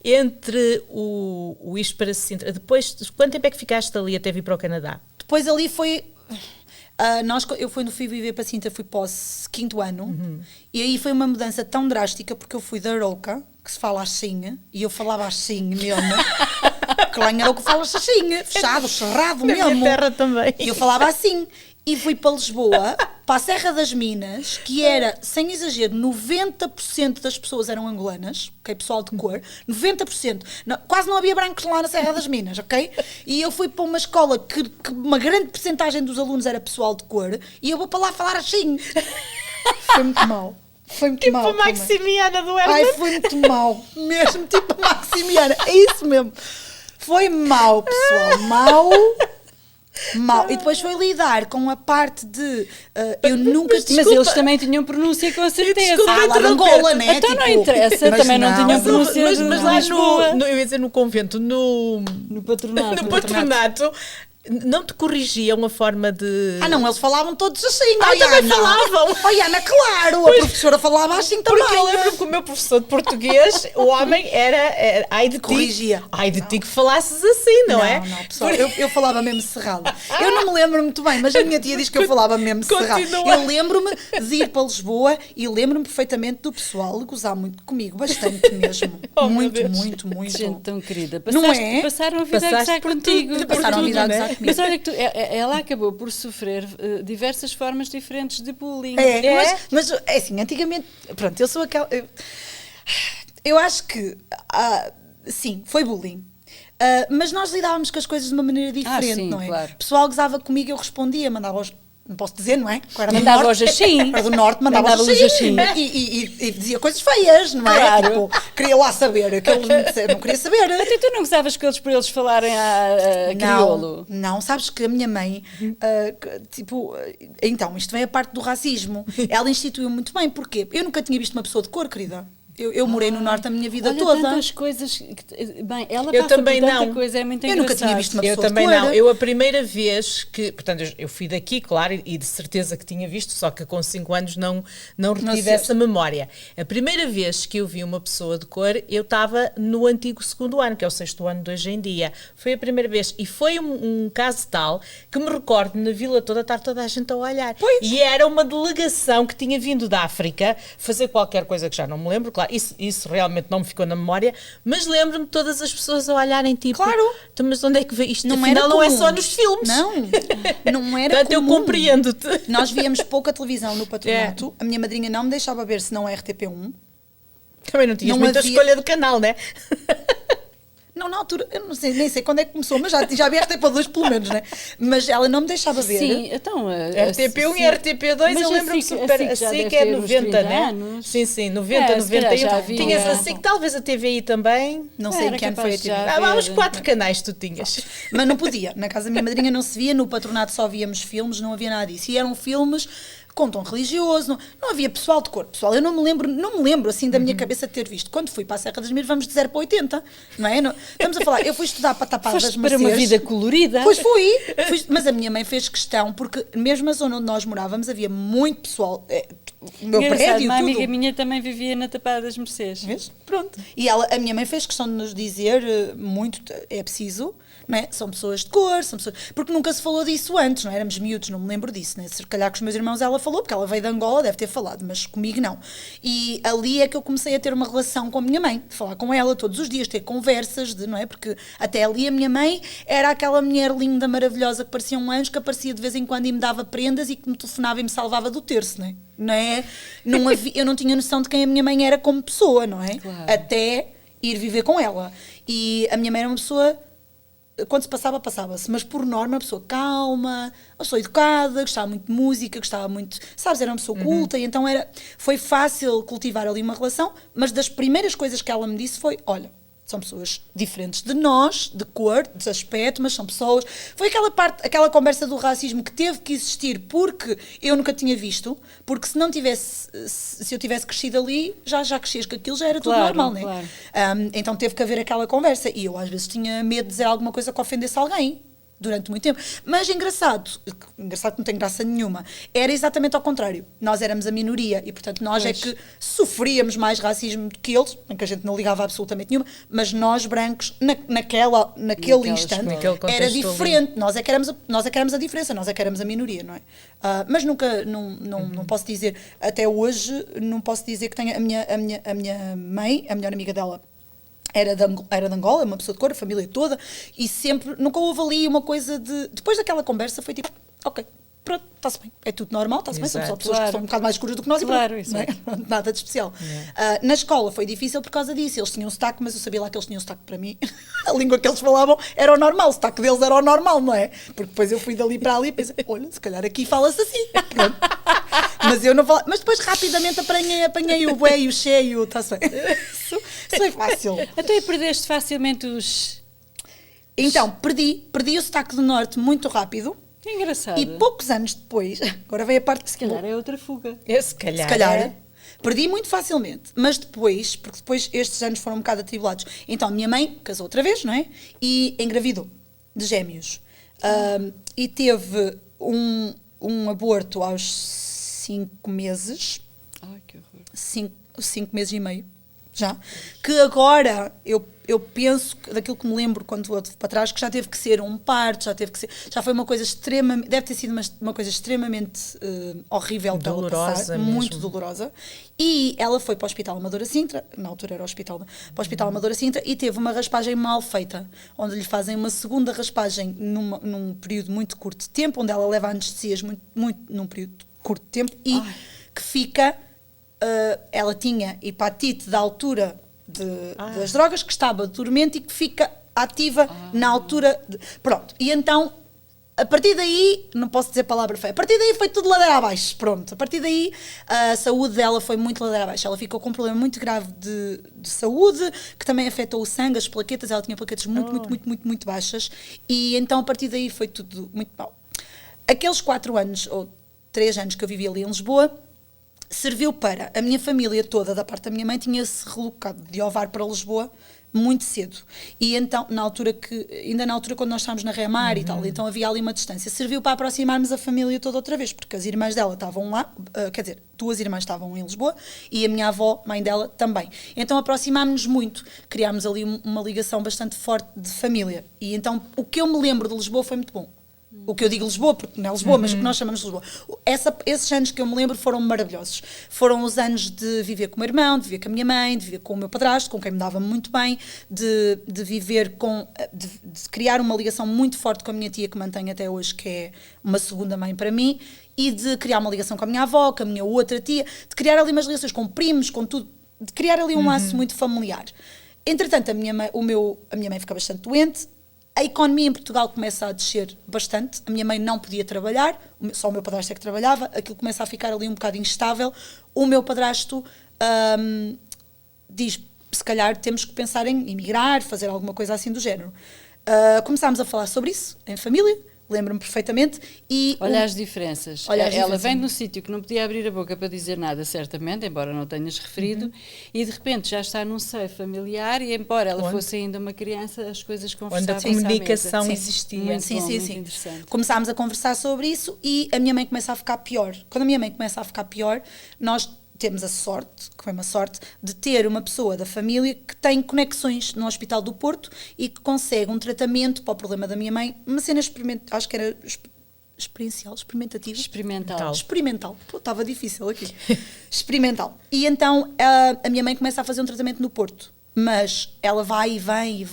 Entre o ir para Sintra, depois, quanto tempo é que ficaste ali até vir para o Canadá? Depois ali foi... eu quando fui viver para Sintra fui para o 5º ano e aí foi uma mudança tão drástica porque eu fui da Arouca, que se fala assim, e eu falava assim mesmo, que lá era o que fala-se assim, fechado, cerrado Na mesmo. minha terra também. E eu falava assim. E fui para Lisboa, para a Serra das Minas, que era, sem exagero, 90% das pessoas eram angolanas, ok? Pessoal de cor, 90%. Não, quase não havia brancos lá na Serra das Minas, ok? E eu fui para uma escola que uma grande porcentagem dos alunos era pessoal de cor, e eu vou para lá falar assim. Foi muito mau. Foi muito Tipo mau. a Maximiana do Herman. Ai, foi muito mau. Mesmo, tipo a Maximiana. É isso mesmo. Foi mau, pessoal. Mau. E depois foi lidar com a parte de eu nunca Mas eles também tinham pronúncia com certeza. lá de Angola, né? Então não Tipo, interessa, mas também não tinham pronúncia Mas de lá Lisboa. eu ia dizer no convento, No patronato. no patronato, não te corrigiam a forma de... não, eles falavam todos assim. Ah, Ai, também Ana. falavam. Ai, Ana, claro, a professora falava assim também. Porque eu lembro-me que o meu professor de português, o homem era ai de ti, Corrigia. ai de ti que falasses assim, não é? Não, pessoal, eu falava mesmo cerrado. Eu não me lembro muito bem, mas a minha tia diz que eu falava mesmo cerrado. Continua. Eu lembro-me de ir para Lisboa e lembro-me perfeitamente do pessoal gozar muito comigo, bastante mesmo. Oh, meu muito, Deus. muito, muito. Gente tão querida. Não é? Passaram a vida a Passaste gozar por contigo. tudo, Passaram a vida a né? gozar comigo. Mas olha que ela acabou por sofrer diversas formas diferentes de bullying. É. Mas é assim, antigamente, pronto, eu sou aquela. Eu acho que, sim, foi bullying. Mas nós lidávamos com as coisas de uma maneira diferente, sim, não é? claro. O pessoal gozava comigo, eu respondia, mandava os. Não posso dizer, não é? Era do Mandava-os norte. assim. Era do norte, mandava-os Mandava-os assim. assim. E dizia coisas feias, não é? Claro. Tipo, queria lá saber, que eles não queria saber. Até tu não gozavas com eles por eles falarem a crioulo? Não, sabes que a minha mãe, então, isto vem a parte do racismo. Ela instituiu muito bem, porquê? Eu nunca tinha visto uma pessoa de cor, querida. Eu morei no norte a minha vida Olha, toda. tantas coisas. Bem, ela Eu passa também por tanta não. coisa, é muito Eu engraçado. nunca tinha visto uma Eu pessoa também de cor. não. Eu a primeira vez que, portanto, eu fui daqui, claro, e de certeza que tinha visto, só que com 5 anos não retive sei. essa memória. A primeira vez que eu vi uma pessoa de cor, eu estava no antigo 2º ano, que é o 6º ano de hoje em dia. Foi a primeira vez. E foi um caso tal que me recordo na vila toda estar toda a gente a olhar. Pois. E era uma delegação que tinha vindo da África fazer qualquer coisa que já não me lembro, claro, isso realmente não me ficou na memória, mas lembro-me de todas as pessoas a olharem tipo, Claro. então, mas onde é que veio isto? Não Afinal, era não é comum. só nos filmes. Não era Portanto, eu comum. compreendo-te. Nós víamos pouca televisão no patronato. A minha madrinha não me deixava ver se não é RTP1. Também não tinhas Não muita havia- escolha de canal, né? Não, na altura, eu não sei, nem sei quando é que começou, mas já vi RTP2 pelo menos, né? Mas ela não me deixava ver. Sim, então. RTP1 e RTP2, eu lembro-me super. A SIC é 90, né? Sim, 90, se calhar 91. já havia. Tinhas a SIC, talvez a TVI também. Não sei Era em que ano foi a capaz de já TV. Há uns ver. 4 canais tu tinhas. Mas não podia. Na casa da minha madrinha não se via, no patronato só víamos filmes, não havia nada disso. E eram filmes com tom religioso, não havia pessoal de cor. Pessoal, eu não me lembro assim da minha cabeça de ter visto. Quando fui para a Serra das Minas, vamos de 0 para 80, não é? Estamos a falar, eu fui estudar para tapar das Foste para Mercês. uma vida colorida. Pois fui, mas a minha mãe fez questão, porque mesmo a zona onde nós morávamos havia muito pessoal, o meu Engraçado, prédio, uma tudo. amiga minha também vivia na Tapada das Mercês. Vês? Pronto. E a minha mãe fez questão de nos dizer muito, é preciso, não é? São pessoas de cor, são pessoas... Porque nunca se falou disso antes, não é? Éramos miúdos, não me lembro disso, né? Se calhar com os meus irmãos ela falou, porque ela veio de Angola, deve ter falado, mas comigo não. E ali é que eu comecei a ter uma relação com a minha mãe, de falar com ela todos os dias, ter conversas, não é? Porque até ali a minha mãe era aquela mulher linda, maravilhosa, que parecia um anjo, que aparecia de vez em quando e me dava prendas e que me telefonava e me salvava do terço, não é? Eu não tinha noção de quem a minha mãe era como pessoa, não é? Claro. Até ir viver com ela. E a minha mãe era uma pessoa, quando se passava, passava-se, mas por norma, uma pessoa calma, uma pessoa educada, gostava muito de música, gostava muito, sabes, era uma pessoa culta, e então foi fácil cultivar ali uma relação, mas das primeiras coisas que ela me disse foi, olha, são pessoas diferentes de nós, de cor, de aspecto, mas são pessoas. Foi aquela conversa do racismo que teve que existir porque eu nunca tinha visto, porque se eu tivesse crescido ali, já crescias que aquilo já era tudo Claro, normal, né? claro. Então teve que haver aquela conversa. E eu às vezes tinha medo de dizer alguma coisa que ofendesse alguém. durante muito tempo. Mas engraçado que não tem graça nenhuma, era exatamente ao contrário. Nós éramos a minoria e, portanto, nós é que sofríamos mais racismo do que eles, em que a gente não ligava absolutamente nenhuma, mas nós, brancos, naquele instante, era diferente. Nós é que éramos a diferença, nós é que éramos a minoria, não é? Mas nunca, não posso dizer, até hoje, não posso dizer que tenha a minha mãe, a melhor amiga dela, era de Angola, é uma pessoa de cor, a família toda, e sempre, nunca houve ali uma coisa de... Depois daquela conversa foi tipo, ok, pronto, está-se bem, é tudo normal, está-se bem, são só pessoas que são um bocado mais escuras do que nós e pronto, não é? Nada de especial. Na escola foi difícil por causa disso, eles tinham sotaque, mas eu sabia lá que eles tinham sotaque para mim, a língua que eles falavam era o normal, o sotaque deles era o normal, não é? Porque depois eu fui dali para ali e pensei, olha, se calhar aqui fala-se assim, pronto. Mas eu não falava, mas depois rapidamente apanhei o bué e o cheio, está-se bem. Isso é fácil. Então, e perdeste facilmente os... Então, perdi o sotaque do norte muito rápido. Que engraçado. E poucos anos depois, agora vem a parte que se calhar é outra fuga. Se calhar. Perdi muito facilmente, mas depois, porque depois estes anos foram um bocado atribulados. Então, minha mãe casou outra vez, não é? E engravidou de gêmeos. E teve um aborto aos 5 meses. Ai, que horror. 5 meses e meio, já. Que agora, eu penso, daquilo que me lembro quando vou para trás, que já teve que ser um parto, já foi uma coisa extremamente, deve ter sido uma coisa extremamente horrível para ela passar, muito dolorosa. E ela foi para o Hospital Amadora Sintra, na altura era o para o Hospital Amadora Sintra, e teve uma raspagem mal feita, onde lhe fazem uma segunda raspagem num período muito curto de tempo, onde ela leva anestesias muito num período curto de tempo, e que fica... ela tinha hepatite da altura das drogas, que estava dormente e que fica ativa na altura pronto, e então a partir daí, não posso dizer palavra feia, a partir daí foi tudo ladeira abaixo, pronto, a partir daí a saúde dela foi muito ladeira abaixo, ela ficou com um problema muito grave de saúde, que também afetou o sangue, as plaquetas, ela tinha plaquetas muito baixas, e então a partir daí foi tudo muito mal. Aqueles 4 anos, ou 3 anos que eu vivi ali em Lisboa, serviu para a minha família toda, da parte da minha mãe, tinha-se relocado de Ovar para Lisboa muito cedo. E então, ainda na altura quando nós estávamos na Remar e tal, então havia ali uma distância. Serviu para aproximarmos a família toda outra vez, porque as irmãs dela estavam lá, quer dizer, 2 irmãs estavam em Lisboa e a minha avó, mãe dela, também. Então aproximámos-nos muito, criámos ali uma ligação bastante forte de família. E então o que eu me lembro de Lisboa foi muito bom. O que eu digo Lisboa, porque não é Lisboa, mas o que nós chamamos de Lisboa. Esses anos que eu me lembro foram maravilhosos. Foram os anos de viver com o meu irmão, de viver com a minha mãe, de viver com o meu padrasto, com quem me dava muito bem, de viver de criar uma ligação muito forte com a minha tia, que mantenho até hoje, que é uma segunda mãe para mim, e de criar uma ligação com a minha avó, com a minha outra tia, de criar ali umas ligações com primos, com tudo, de criar ali um laço muito familiar. Entretanto, a minha mãe fica bastante doente. A economia em Portugal começa a descer bastante, a minha mãe não podia trabalhar, só o meu padrasto é que trabalhava, aquilo começa a ficar ali um bocado instável. O meu padrasto diz, se calhar temos que pensar em emigrar, fazer alguma coisa assim do género. Começámos a falar sobre isso em família, lembro-me perfeitamente. E olha as diferenças. Ela vem num sítio que não podia abrir a boca para dizer nada, certamente, embora não tenhas referido, e de repente já está num seio familiar, e embora ela fosse ainda uma criança, as coisas conversavam. Onde a comunicação existia. Muito interessante. Começámos a conversar sobre isso e a minha mãe começa a ficar pior. Quando a minha mãe começa a ficar pior, nós temos a sorte, que foi uma sorte, de ter uma pessoa da família que tem conexões no Hospital do Porto e que consegue um tratamento para o problema da minha mãe, uma cena experimental, acho que era experimental. Pô, estava difícil aqui. Experimental. E então a minha mãe começa a fazer um tratamento no Porto, mas ela vai e vem.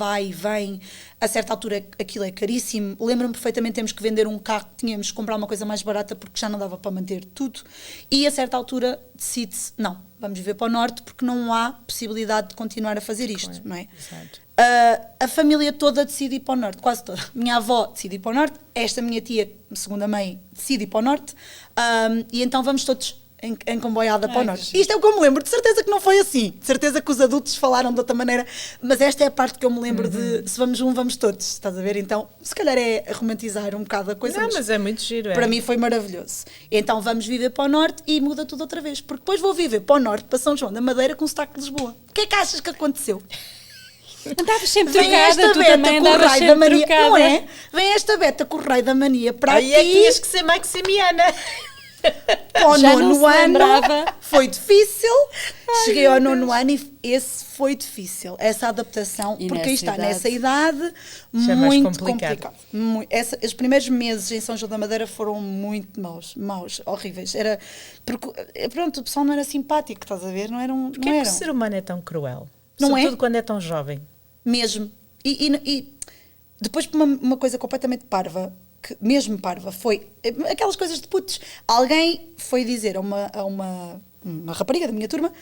A certa altura aquilo é caríssimo. Lembro-me perfeitamente, temos que vender um carro, tínhamos que comprar uma coisa mais barata porque já não dava para manter tudo. E a certa altura decide-se, não, vamos viver para o Norte porque não há possibilidade de continuar a fazer isto, não é? Exato. A família toda decide ir para o Norte, quase toda. Minha avó decide ir para o Norte, esta minha tia, segunda mãe, decide ir para o Norte, e então vamos todos em comboiada para o Norte. Isto é o que eu me lembro, de certeza que não foi assim, de certeza que os adultos falaram de outra maneira, mas esta é a parte que eu me lembro de, se vamos um, vamos todos, estás a ver? Então, se calhar é romantizar um bocado a coisa, mas é muito giro. Para mim foi maravilhoso. Então vamos viver para o Norte e muda tudo outra vez, porque depois vou viver para o Norte, para São João da Madeira, com o sotaque de Lisboa. O que é que achas que aconteceu? Andavas sempre Vem trocada, esta tu beta também com o andavas raio da sempre mania, trocada. não é? Vem esta beta com o raio da mania para Aí aqui. é que tinhas que ser Maximiana. Ao Já não nono se ano lembrava. foi difícil. Cheguei ao nono ano e esse foi difícil. Essa adaptação, E porque aí nessa está, idade? nessa idade, Já é mais muito complicado. complicado. Os primeiros meses em São João da Madeira foram muito maus, horríveis. Era, porque, pronto, o pessoal não era simpático, estás a ver? Não eram. Porquê não é que o eram. ser humano é tão cruel? Não é? Sobretudo quando é tão jovem. Mesmo. E depois uma coisa completamente parva, que, mesmo parva, foi aquelas coisas de putos. Alguém foi dizer a uma rapariga da minha turma: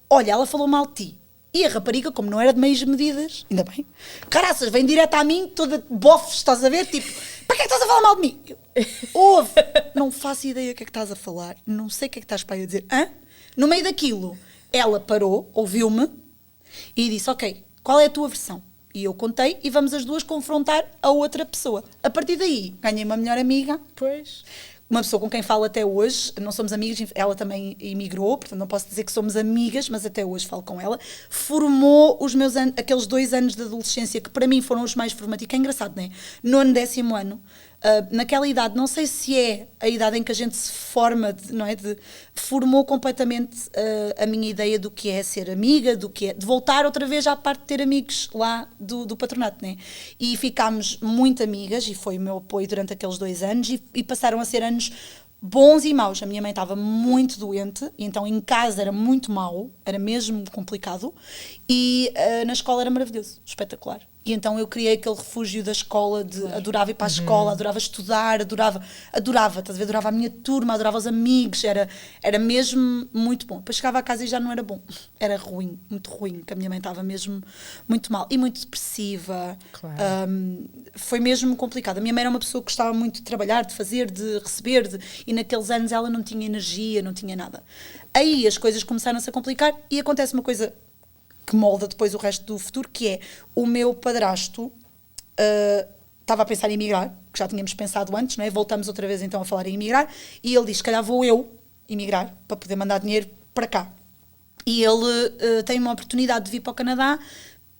olha, ela falou mal de ti. E a rapariga, como não era de meias medidas, ainda bem, caraças, vem direto a mim, toda bofes, estás a ver? Tipo, para que é que estás a falar mal de mim? Ouve, não faço ideia o que é que estás a falar, não sei o que é que estás para aí a dizer. Hã? No meio daquilo, ela parou, ouviu-me e disse: ok, qual é a tua versão? E eu contei e vamos as duas confrontar a outra pessoa. A partir daí, ganhei uma melhor amiga. Pois. Uma pessoa com quem falo até hoje, não somos amigas, ela também emigrou, portanto não posso dizer que somos amigas, mas até hoje falo com ela. Formou os meus aqueles 2 anos de adolescência, que para mim foram os mais formativos, que é engraçado, não é? Nono, 10º ano, naquela idade, não sei se é a idade em que a gente se forma, não é? Formou completamente a minha ideia do que é ser amiga, do que é de voltar outra vez à parte de ter amigos lá do patronato, não é? E ficámos muito amigas, e foi o meu apoio durante aqueles 2 anos, e passaram a ser anos bons e maus. A minha mãe estava muito doente, e então em casa era muito mau, era mesmo complicado, e na escola era maravilhoso, espetacular. E então eu criei aquele refúgio da escola, adorava ir para a escola, adorava estudar, adorava, estás a ver? Adorava a minha turma, adorava os amigos, era mesmo muito bom. Depois chegava a casa e já não era bom, era ruim, muito ruim, que a minha mãe estava mesmo muito mal e muito depressiva. Claro. Foi mesmo complicado. A minha mãe era uma pessoa que gostava muito de trabalhar, de fazer, de receber, e naqueles anos ela não tinha energia, não tinha nada. Aí as coisas começaram-se a complicar e acontece uma coisa que molda depois o resto do futuro, que é o meu padrasto estava a pensar em emigrar, que já tínhamos pensado antes, não é? Voltamos outra vez então a falar em emigrar, e ele diz: se calhar vou eu emigrar para poder mandar dinheiro para cá. E ele tem uma oportunidade de vir para o Canadá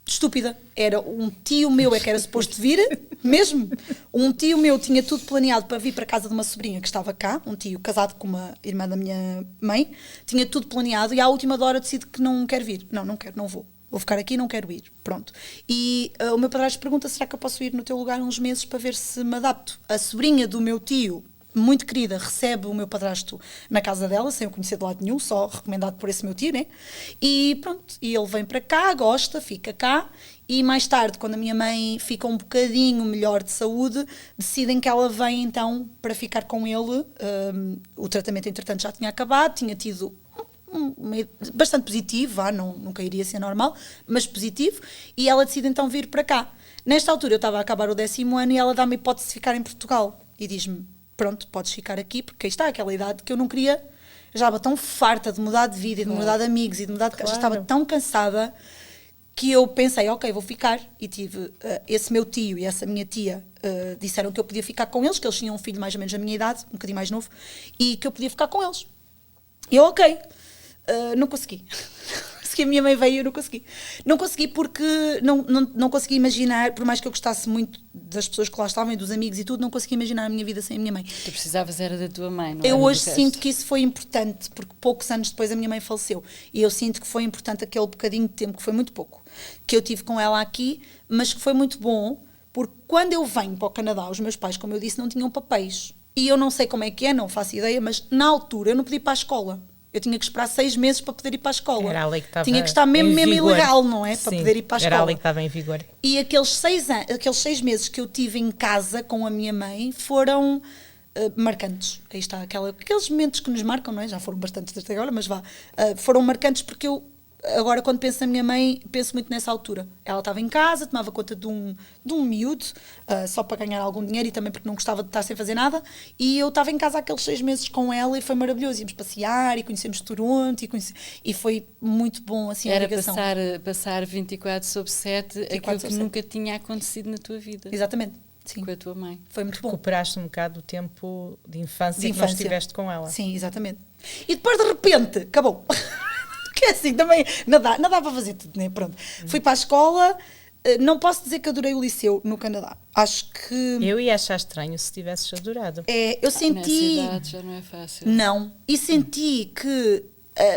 estúpida. Era um tio meu é que era suposto vir, mesmo. Um tio meu tinha tudo planeado para vir para a casa de uma sobrinha que estava cá, um tio casado com uma irmã da minha mãe, tinha tudo planeado e à última hora decide que não quer vir. Não quero, não vou. Vou ficar aqui, não quero ir. Pronto. E o meu padrasto pergunta: será que eu posso ir no teu lugar uns meses para ver se me adapto? A sobrinha do meu tio, muito querida, recebe o meu padrasto na casa dela, sem o conhecer de lado nenhum, só recomendado por esse meu tio, né? E pronto, e ele vem para cá, gosta, fica cá, e mais tarde, quando a minha mãe fica um bocadinho melhor de saúde, decidem que ela vem então para ficar com ele. O tratamento, entretanto, já tinha acabado, tinha tido bastante positivo, nunca iria ser normal, mas positivo, e ela decide então vir para cá. Nesta altura eu estava a acabar o 10º ano e ela dá-me a hipótese de ficar em Portugal, e diz-me: pronto, podes ficar aqui, porque aí está aquela idade que eu não queria, eu já estava tão farta de mudar de vida e de mudar de amigos e de mudar de casa, já estava tão cansada que eu pensei: ok, vou ficar. E tive esse meu tio e essa minha tia disseram que eu podia ficar com eles, que eles tinham um filho mais ou menos da minha idade, um bocadinho mais novo, e que eu podia ficar com eles. E eu, ok, não consegui. Que a minha mãe veio e eu não consegui. Não consegui porque não consegui imaginar, por mais que eu gostasse muito das pessoas que lá estavam e dos amigos e tudo, não consegui imaginar a minha vida sem a minha mãe. Tu precisavas era da tua mãe, não é? Eu hoje sinto que isso foi importante, porque poucos anos depois a minha mãe faleceu. E eu sinto que foi importante aquele bocadinho de tempo, que foi muito pouco, que eu tive com ela aqui, mas que foi muito bom, porque quando eu venho para o Canadá, os meus pais, como eu disse, não tinham papéis. E eu não sei como é que é, não faço ideia, mas na altura eu não podia ir para a escola. Eu tinha que esperar 6 meses para poder ir para a escola. Era a lei que estava tinha que estar mesmo ilegal, não é? Para Sim, poder ir para a escola. Era a lei que estava em vigor. E aqueles 6 meses que eu tive em casa com a minha mãe foram marcantes. Aí está, aqueles momentos que nos marcam, não é? Já foram bastantes desde agora, mas foram marcantes porque eu, agora quando penso na minha mãe, penso muito nessa altura. Ela estava em casa, tomava conta de um miúdo, só para ganhar algum dinheiro e também porque não gostava de estar sem fazer nada, e eu estava em casa aqueles 6 meses com ela e foi maravilhoso. Íamos passear e conhecemos Toronto e foi muito bom assim a ligação. Era passar 24/7 aquilo que nunca tinha acontecido na tua vida. Exatamente. Sim. Com a tua mãe. Foi muito bom. Recuperaste um bocado o tempo de infância que nós tiveste com ela. Sim, exatamente. E depois de repente, acabou. Que é assim, também não dá para fazer tudo, né? Pronto. Fui para a escola, não posso dizer que adorei o liceu no Canadá. Acho que... Eu ia achar estranho se tivesses adorado. Eu senti... Nessa idade já não é fácil. Não. E senti que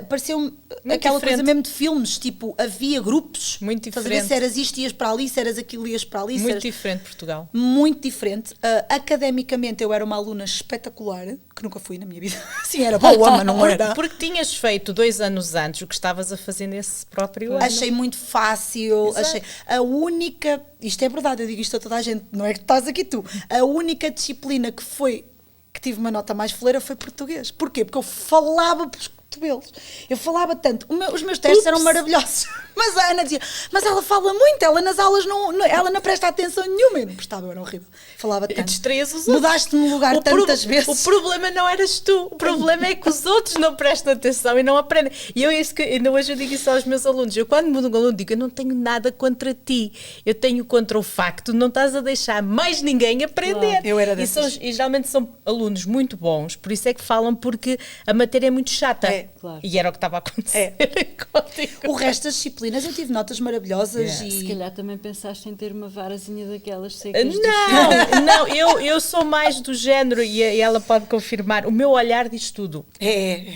pareceu-me aquela coisa mesmo de filmes, tipo, havia grupos. Muito Estás a diferente. ver, se eras isto, ias para ali, se eras aquilo, ias para ali. Muito diferente de Portugal. Muito diferente. Academicamente eu era uma aluna espetacular, que nunca fui na minha vida. Sim, era boa, mas não era. Porque tinhas feito 2 anos antes o que estavas a fazer nesse próprio ano. Achei muito fácil. Exato. Achei a única, isto é verdade, eu digo isto a toda a gente, não é que estás aqui tu, a única disciplina que tive uma nota mais foleira foi português. Porquê? Porque eu falava pelos cotovelos. Eu falava tanto. Os meus testes eram maravilhosos. Mas a Ana dizia, mas ela fala muito, ela nas aulas ela não presta atenção nenhuma. Eu não prestava, era horrível. Falava tanto. Distraías os outros. Mudaste-me de lugar tantas vezes. O problema não eras tu, o problema é que os outros não prestam atenção e não aprendem. E ainda hoje eu digo isso aos meus alunos. Eu quando mudo um aluno digo, eu não tenho nada contra ti, eu tenho contra o facto de não estás a deixar mais ninguém aprender. Claro, eu era dessas. E geralmente são alunos muito bons, por isso é que falam, porque a matéria é muito chata. Claro. E era o que estava a acontecer contigo. O resto das disciplinas eu tive notas maravilhosas e... Se calhar também pensaste em ter uma varazinha daquelas secas. Não, eu sou mais do género, e ela pode confirmar, o meu olhar diz tudo.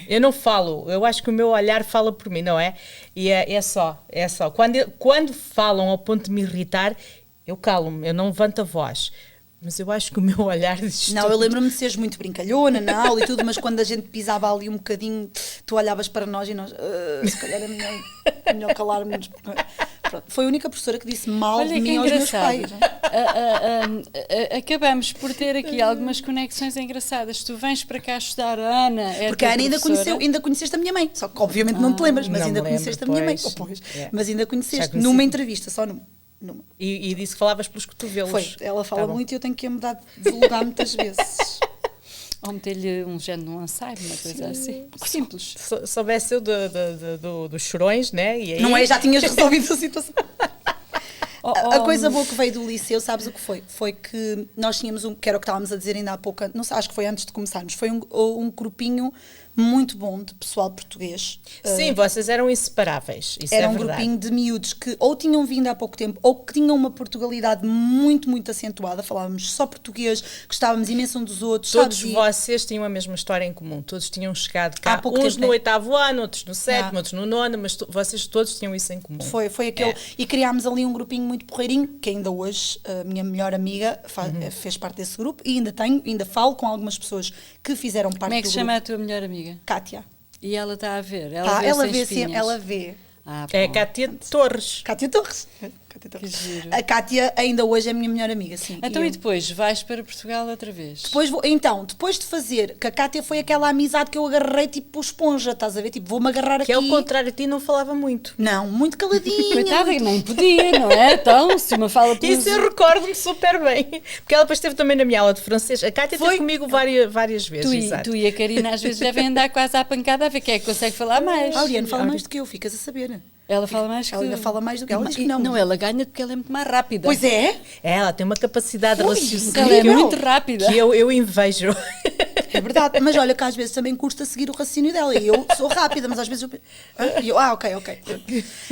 Eu não falo, eu acho que o meu olhar fala por mim, não é? E é só. Quando falam ao ponto de me irritar, eu calo-me, eu não levanto a voz. Mas eu acho que o meu olhar diz tudo. Não, eu lembro-me de seres muito brincalhona na aula e tudo, mas quando a gente pisava ali um bocadinho, tu olhavas para nós e nós, se calhar é melhor calar-nos. Foi a única professora que disse mal de mim aos meus pais. Acabamos por ter aqui algumas conexões engraçadas. Tu vens para cá estudar, a Ana é porque a Ana ainda conheceste a minha mãe, só que obviamente não te lembras, mas ainda conheceste a minha mãe. Mas ainda conheceste, numa entrevista, só numa. E disse que falavas pelos cotovelos. Foi, ela fala muito e eu tenho que a mudar de lugar muitas vezes. Ou meter-lhe um género de um Alzheimer, uma coisa assim. Simples. Soubesse eu dos chorões, né? E aí... Não é? Já tinhas resolvido a situação. A coisa boa que veio do liceu, sabes o que foi? Foi que nós tínhamos que era o que estávamos a dizer ainda há pouco, não sei, acho que foi antes de começarmos, foi um grupinho muito bom de pessoal português. Sim, vocês eram inseparáveis, isso era é um verdade. Grupinho de miúdos que ou tinham vindo há pouco tempo ou que tinham uma Portugalidade muito, muito acentuada, falávamos só português, gostávamos imenso um dos outros. Todos sabes? vocês tinham a mesma história em comum, todos tinham chegado cá, Há pouco uns tempo, no 8º ano, outros no 7º, outros no 9º, mas vocês todos tinham isso em comum. Foi aquele, e criámos ali um grupinho muito porreirinho, que ainda hoje a minha melhor amiga fez parte desse grupo e ainda falo com algumas pessoas que fizeram parte do grupo. Como é que se chama a tua melhor amiga? Cátia. E ela está a ver? Ela vê sim, ela vê. É a Cátia Torres. Cátia Torres. Que giro. A Cátia ainda hoje é a minha melhor amiga, sim. Então e depois, vais para Portugal outra vez? Depois de fazer, que a Cátia foi aquela amizade que eu agarrei tipo esponja, estás a ver? Tipo, vou-me agarrar aqui. Que ao contrário de ti não falava muito. Não, muito caladinha. Coitada, nem podia, não é? Então, se uma fala por Isso eu recordo-me super bem. Porque ela depois esteve também na minha aula de francês. A Cátia esteve comigo várias vezes. Tu e a Karina às vezes devem andar quase à pancada a ver quem é que consegue falar mais. A Ariane fala mais do que eu, ficas a saber. Ela fala mais que ela ainda fala mais do que ela diz que não. Não, ela ganha porque ela é muito mais rápida. Pois é. Ela tem uma capacidade de raciocínio. Ela é muito rápida. Que eu invejo. É verdade, mas olha que às vezes também custa seguir o raciocínio dela. E eu sou rápida, mas às vezes ok.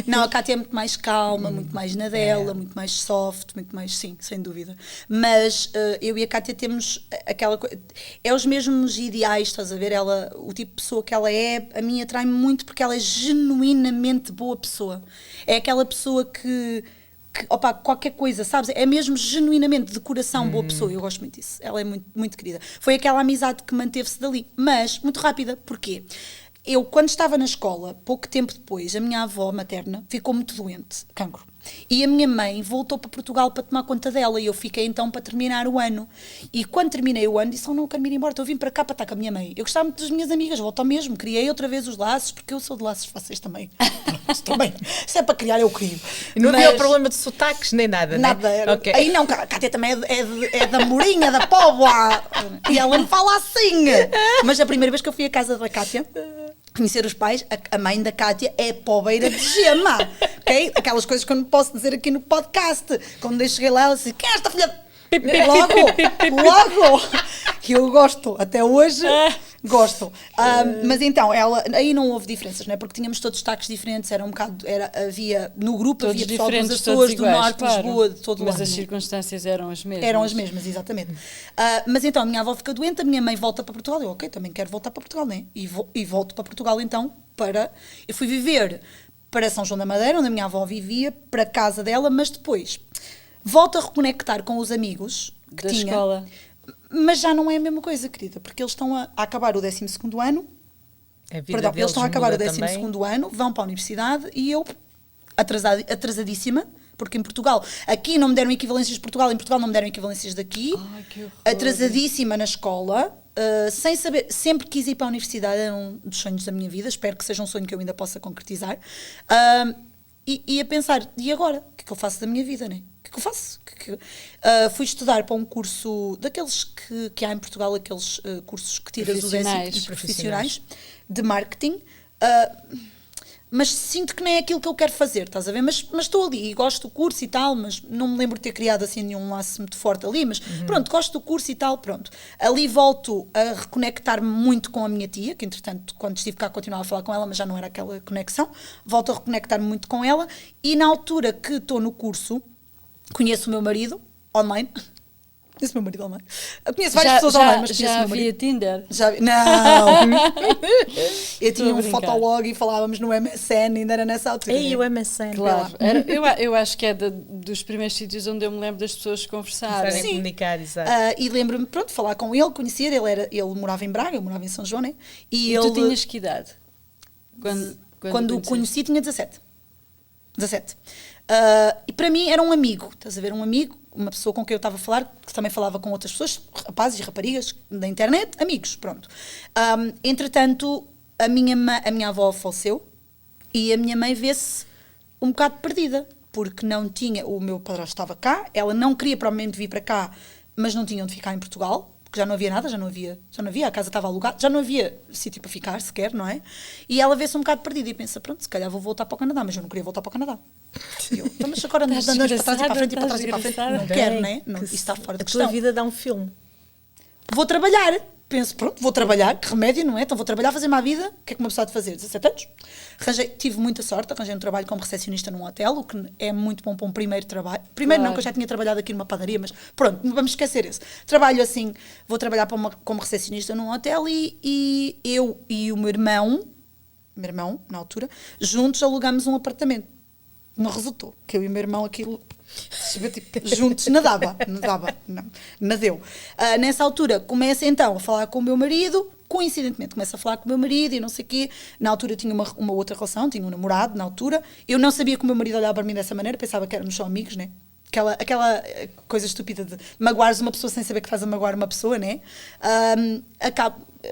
Não, a Cátia é muito mais calma, muito mais na dela, muito mais soft, muito mais, sim, sem dúvida. Mas eu e a Cátia temos aquela coisa, é os mesmos ideais, estás a ver? Ela, o tipo de pessoa que ela é, a mim atrai-me muito porque ela é genuinamente boa pessoa. É aquela pessoa que opa, qualquer coisa, sabes? É mesmo genuinamente de coração boa pessoa. Eu gosto muito disso. Ela é muito, muito querida. Foi aquela amizade que manteve-se dali. Mas, muito rápida. Porquê? Eu, quando estava na escola, pouco tempo depois, a minha avó materna ficou muito doente, cancro. E a minha mãe voltou para Portugal para tomar conta dela e eu fiquei então para terminar o ano. E quando terminei o ano, disse, não quero ir embora, eu vim para cá para estar com a minha mãe. Eu gostava muito das minhas amigas, volto ao mesmo, criei outra vez os laços, porque eu sou de laços fáceis também. Também. Se é para criar, eu crio. E não havia o problema de sotaques nem nada, nada, né? Era. Okay. Aí não, a Cátia também é da Morinha, da Póvoa. E ela me fala assim. Mas a primeira vez que eu fui à casa da Cátia, conhecer os pais, a mãe da Cátia é pobeira de gema, ok? Aquelas coisas que eu não posso dizer aqui no podcast. Quando eu cheguei lá, ela disse, quem é esta filha? Logo! que eu gosto, até hoje gosto. Mas então, aí não houve diferenças, não é? Porque tínhamos todos destaques diferentes, era um bocado, havia no grupo, todos havia pessoal dos diferentes, Açores, do iguais, Norte, claro. Lisboa, de todo Mas lado. as circunstâncias eram as mesmas. Eram as mesmas, exatamente. Mas então, a minha avó fica doente, a minha mãe volta para Portugal, eu, ok, também quero voltar para Portugal, né? E volto para Portugal então, eu fui viver para São João da Madeira, onde a minha avó vivia, para a casa dela, mas depois volto a reconectar com os amigos que da tinha. escola. Mas já não é a mesma coisa, querida, porque eles estão a acabar o 12º ano, eles estão a acabar o 12º ano, vão para a universidade e eu, atrasadíssima, porque em Portugal, aqui não me deram equivalências de Portugal, em Portugal não me deram equivalências daqui, Ai, que horror. atrasadíssima na escola, sem saber, sempre quis ir para a universidade, era um dos sonhos da minha vida, espero que seja um sonho que eu ainda possa concretizar, e a pensar, e agora? O que é que eu faço da minha vida, né? O que é que eu faço? Fui estudar para um curso daqueles que há em Portugal, aqueles cursos que tiras o 10º profissionais de marketing, mas sinto que nem é aquilo que eu quero fazer, estás a ver? Mas estou ali e gosto do curso e tal, mas não me lembro de ter criado assim nenhum laço muito forte ali, mas pronto, gosto do curso e tal, pronto. Ali volto a reconectar-me muito com a minha tia, que entretanto, quando estive cá, continuava a falar com ela, mas já não era aquela conexão. Volto a reconectar-me muito com ela e na altura que estou no curso, conheço o meu marido, online. Conheço o meu marido online. Eu conheço várias pessoas online, mas conheço o meu marido. Já havia Tinder? Não! Eu tinha um fotolog e falávamos no MSN, ainda era nessa altura. E o MSN. Claro. Eu acho que é dos primeiros sítios onde eu me lembro das pessoas conversarem. Sim. Comunicar, exato. E lembro-me, pronto, de falar com ele, conhecer, ele morava em Braga, eu morava em São João, né? E tu tinhas que idade? Quando o conheci tinha 17. E para mim era um amigo, estás a ver, um amigo, uma pessoa com quem eu estava a falar, que também falava com outras pessoas, rapazes e raparigas da internet, amigos, pronto. Entretanto, a minha avó faleceu e a minha mãe vê-se um bocado perdida, porque não tinha, o meu padrasto estava cá, ela não queria provavelmente vir para cá, mas não tinha onde ficar em Portugal, porque já não havia nada, já não havia, a casa estava alugada, já não havia sítio para ficar sequer, não é? E ela vê-se um bocado perdida e pensa, pronto, se calhar vou voltar para o Canadá, mas eu não queria voltar para o Canadá. E eu, então, mas agora andamos para trás e para a frente e para trás e para a frente, não quero, não é? Não, isso está fora de questão. A tua vida dá um filme. Vou trabalhar. Penso, pronto, vou trabalhar, que remédio, não é? Então vou trabalhar, fazer-me a vida. O que é que uma pessoa há de fazer? 17 anos. Tive muita sorte, arranjei um trabalho como recepcionista num hotel, o que é muito bom para um primeiro trabalho. Primeiro não, que eu já tinha trabalhado aqui numa padaria, mas pronto, não vamos esquecer esse. Trabalho assim, vou trabalhar como recepcionista num hotel e eu e o meu irmão, na altura, juntos alugamos um apartamento. Não resultou, que eu e o meu irmão aquilo... juntos nadava, nadeu. Nessa altura começo então a falar com o meu marido, coincidentemente começo a falar com o meu marido e não sei o quê. Na altura tinha uma outra relação, tinha um namorado na altura. Eu não sabia que o meu marido olhava para mim dessa maneira, pensava que éramos só amigos, né? Aquela coisa estúpida de magoares uma pessoa sem saber que estás a magoar uma pessoa, né?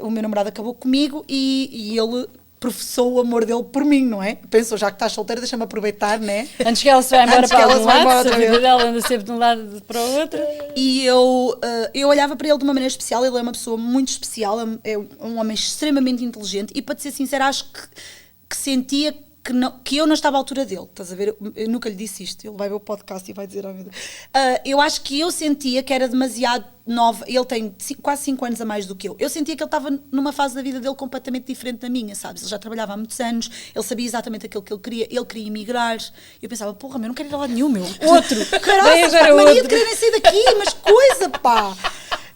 O meu namorado acabou comigo e ele professou o amor dele por mim, não é? Pensou, já que estás solteira, deixa-me aproveitar, né? Antes que ela se vá embora para algum lado, a vida dela anda sempre de um lado para o outro. E eu olhava para ele de uma maneira especial, ele é uma pessoa muito especial, é um homem extremamente inteligente e, para te ser sincera, acho que sentia que eu não estava à altura dele, estás a ver? Eu nunca lhe disse isto, ele vai ver o podcast e vai dizer, eu acho que eu sentia que era demasiado nova, ele tem quase 5 anos a mais do que eu sentia que ele estava numa fase da vida dele completamente diferente da minha, sabes? Ele já trabalhava há muitos anos, ele sabia exatamente aquilo que ele queria emigrar, e eu pensava, porra, eu não quero ir a lado nenhum, meu. Outro! Caralho, pá, mania de quererem sair daqui, mas coisa, pá!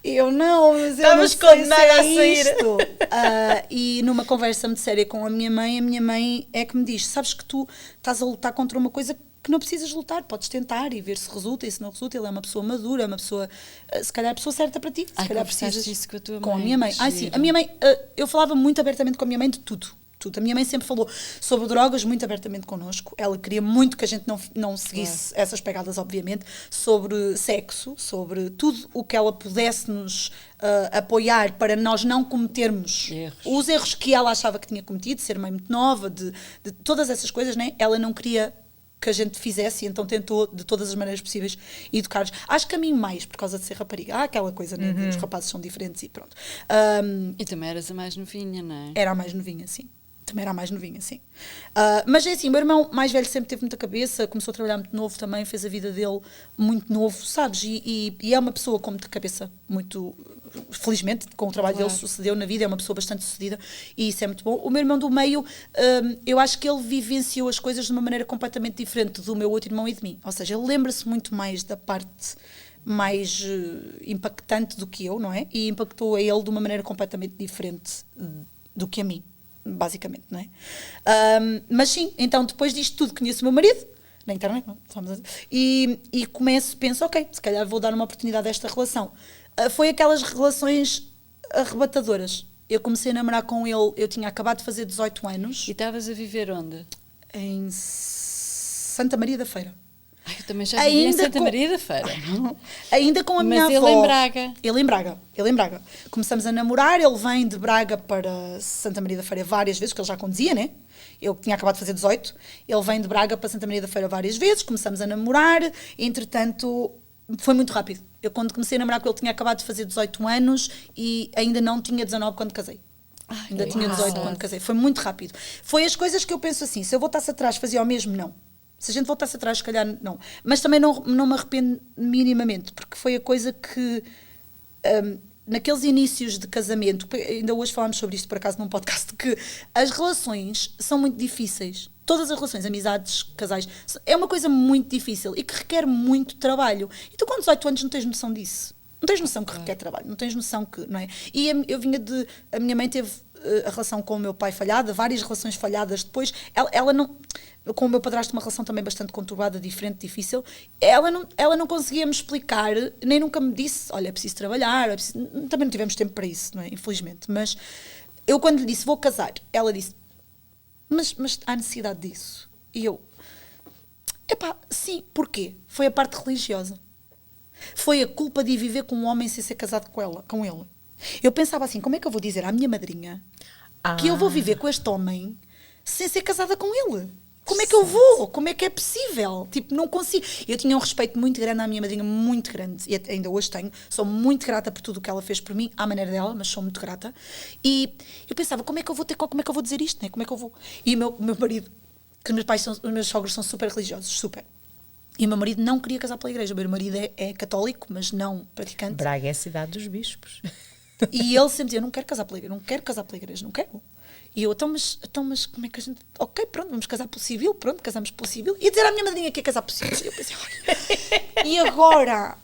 Eu não, mas eu não sei se é isto. E numa conversa muito séria com a minha mãe é que me diz, sabes que tu estás a lutar contra uma coisa que não precisas lutar, podes tentar e ver se resulta, e se não resulta, ele é uma pessoa madura, é uma pessoa, se calhar é a pessoa certa para ti, se calhar precisas isso com a tua mãe. Com a minha mãe. Sim, a minha mãe, eu falava muito abertamente com a minha mãe de tudo. A minha mãe sempre falou sobre drogas muito abertamente connosco. Ela queria muito que a gente não seguisse essas pegadas, obviamente, sobre sexo, sobre tudo o que ela pudesse nos apoiar para nós não cometermos os erros que ela achava que tinha cometido, ser mãe muito nova, de todas essas coisas, né? Ela não queria que a gente fizesse e então tentou de todas as maneiras possíveis educar-nos. Acho que a mim mais, por causa de ser rapariga. Há aquela coisa, né, de os rapazes são diferentes e pronto. E também eras a mais novinha, não é? Era a mais novinha, sim. Também era a mais novinha, sim. Mas é assim, o meu irmão mais velho sempre teve muita cabeça, começou a trabalhar muito novo também, fez a vida dele muito novo, sabes? E é uma pessoa com muita cabeça, muito felizmente, com o trabalho dele sucedeu na vida, é uma pessoa bastante sucedida e isso é muito bom. O meu irmão do meio, eu acho que ele vivenciou as coisas de uma maneira completamente diferente do meu outro irmão e de mim. Ou seja, ele lembra-se muito mais da parte mais impactante do que eu, não é? E impactou a ele de uma maneira completamente diferente do que a mim, basicamente, não é? Mas sim, então depois disto tudo conheço o meu marido, na internet, não? E penso, ok, se calhar vou dar uma oportunidade a esta relação. Foi aquelas relações arrebatadoras. Eu comecei a namorar com ele, eu tinha acabado de fazer 18 anos. E estavas a viver onde? Em Santa Maria da Feira. Ai, eu também já vivi em Santa Maria da Feira. Ainda com a minha avó. Mas ele em Braga. Ele em Braga. Começamos a namorar, ele vem de Braga para Santa Maria da Feira várias vezes, porque ele já conduzia, né? Eu tinha acabado de fazer 18. Ele vem de Braga para Santa Maria da Feira várias vezes, começamos a namorar, entretanto, foi muito rápido. Eu quando comecei a namorar com ele tinha acabado de fazer 18 anos e ainda não tinha 19 quando casei. Ainda tinha 18 quando casei. Foi muito rápido. Foi as coisas que eu penso assim, se eu voltasse atrás fazia o mesmo? Não. Se a gente voltasse atrás, se calhar não. Mas também não me arrependo minimamente, porque foi a coisa que, naqueles inícios de casamento, ainda hoje falámos sobre isto por acaso num podcast, que as relações são muito difíceis. Todas as relações, amizades, casais, é uma coisa muito difícil e que requer muito trabalho. E tu com 18 anos não tens noção disso. Não tens noção que requer trabalho, não tens noção que, não é? E eu vinha de, a minha mãe teve a relação com o meu pai falhada, várias relações falhadas depois, ela não, com o meu padrasto uma relação também bastante conturbada, diferente, difícil, ela não conseguia me explicar, nem nunca me disse, olha, é preciso trabalhar, também não tivemos tempo para isso, não é? Infelizmente, mas eu quando lhe disse, vou casar, ela disse, mas há necessidade disso? E eu, sim, porquê? Foi a parte religiosa. Foi a culpa de viver com um homem sem ser casado com ele. Eu pensava assim, como é que eu vou dizer à minha madrinha que eu vou viver com este homem sem ser casada com ele? Como é que eu vou? Como é que é possível? Tipo, não consigo. Eu tinha um respeito muito grande à minha madrinha, muito grande, e ainda hoje tenho. Sou muito grata por tudo o que ela fez por mim, à maneira dela, mas sou muito grata. E eu pensava, como é que eu vou dizer isto? Né? Como é que eu vou? E o meu marido, que os meus sogros são super religiosos, super. E o meu marido não queria casar pela igreja. O meu marido é católico, mas não praticante. Braga é a cidade dos bispos. E ele sempre dizia, não quero casar pela igreja, não quero. E eu, então, mas como é que a gente... Ok, pronto, vamos casar pelo civil, pronto, casamos pelo civil. E dizer à minha madrinha que ia casar pelo civil. E eu pensei, olha... E agora?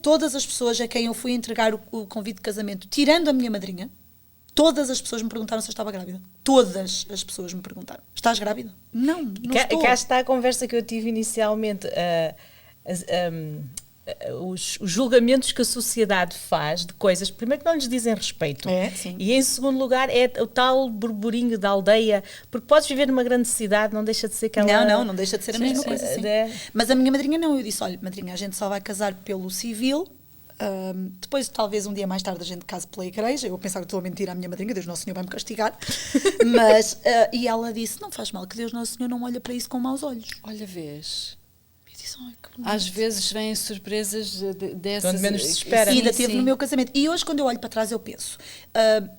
Todas as pessoas a quem eu fui entregar o convite de casamento, tirando a minha madrinha, todas as pessoas me perguntaram se eu estava grávida. Todas as pessoas me perguntaram, estás grávida? Não estou. Cá está a conversa que eu tive inicialmente. Os julgamentos que a sociedade faz de coisas, primeiro que não lhes dizem respeito, e em segundo lugar é o tal burburinho da aldeia, porque podes viver numa grande cidade, não deixa de ser aquela... Não deixa de ser a mesma coisa, sim. Mas a minha madrinha não, eu disse, olha, madrinha, a gente só vai casar pelo civil, depois talvez um dia mais tarde a gente case pela igreja. Eu pensava que estou a mentir à minha madrinha, Deus Nosso Senhor vai me castigar, mas, e ela disse, não faz mal, que Deus Nosso Senhor não olha para isso com maus olhos. Olha, vês... Às vezes vêm surpresas dessas. Quando menos se espera. E ainda teve no meu casamento. E hoje, quando eu olho para trás, eu penso,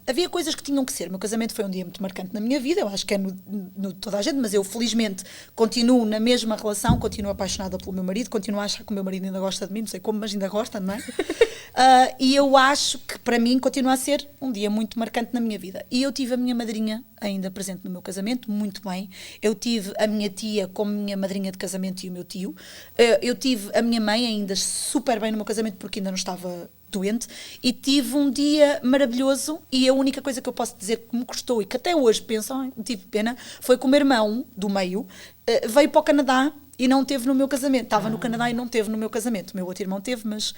havia coisas que tinham que ser. O meu casamento foi um dia muito marcante na minha vida, eu acho que é no toda a gente, mas eu felizmente continuo na mesma relação, continuo apaixonada pelo meu marido, continuo a achar que o meu marido ainda gosta de mim, não sei como, mas ainda gosta, não é? E eu acho que para mim continua a ser um dia muito marcante na minha vida. E eu tive a minha madrinha ainda presente no meu casamento, muito bem. Eu tive a minha tia como minha madrinha de casamento e o meu tio. Eu tive a minha mãe ainda super bem no meu casamento porque ainda não estava doente, e tive um dia maravilhoso. E a única coisa que eu posso dizer que me custou e que até hoje penso, tive pena, foi que o meu irmão do meio veio para o Canadá e não teve no meu casamento. Estava no Canadá e não teve no meu casamento. O meu outro irmão teve, mas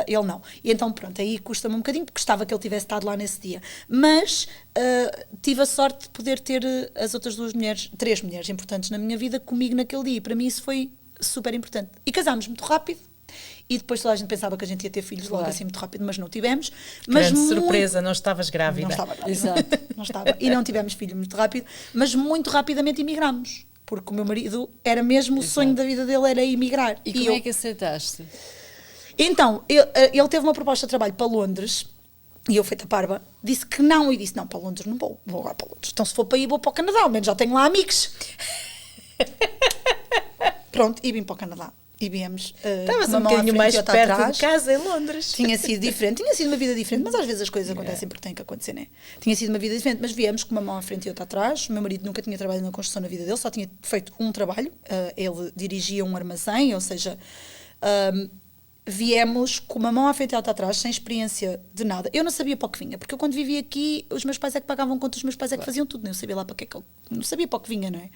ele não. E então, pronto, aí custa-me um bocadinho, porque gostava que ele tivesse estado lá nesse dia. Mas tive a sorte de poder ter as outras três mulheres importantes na minha vida comigo naquele dia. E para mim isso foi super importante. E casámos muito rápido. E depois toda a gente pensava que a gente ia ter filhos logo assim muito rápido, mas não tivemos. Mas grande surpresa, não estavas grávida. Não estava grávida. Exato. Não estava. E não tivemos filhos muito rápido, mas muito rapidamente emigramos. Porque o meu marido era mesmo, o sonho da vida dele era emigrar. E como é que aceitaste? Então, ele teve uma proposta de trabalho para Londres, e eu, feita parva, disse que não, e disse, não, para Londres não vou agora para Londres. Então se for para ir, vou para o Canadá, ao menos já tenho lá amigos. Pronto, e vim para o Canadá. e viemos Estavas uma um mão à bocadinho frente mais e outra perto atrás. de casa em Londres. Tinha sido diferente, tinha sido uma vida diferente, mas às vezes as coisas acontecem porque têm que acontecer, né? Tinha sido uma vida diferente, mas viemos com uma mão à frente e outra atrás. O meu marido nunca tinha trabalhado na construção na vida dele, só tinha feito um trabalho. Ele dirigia um armazém, ou seja, viemos com uma mão à frente e outra atrás, sem experiência de nada. Eu não sabia para o que vinha, porque eu quando vivia aqui, os meus pais é que pagavam contas, os meus pais é que faziam tudo, né? Eu sabia lá para que é que eu não sabia para o que vinha, não é?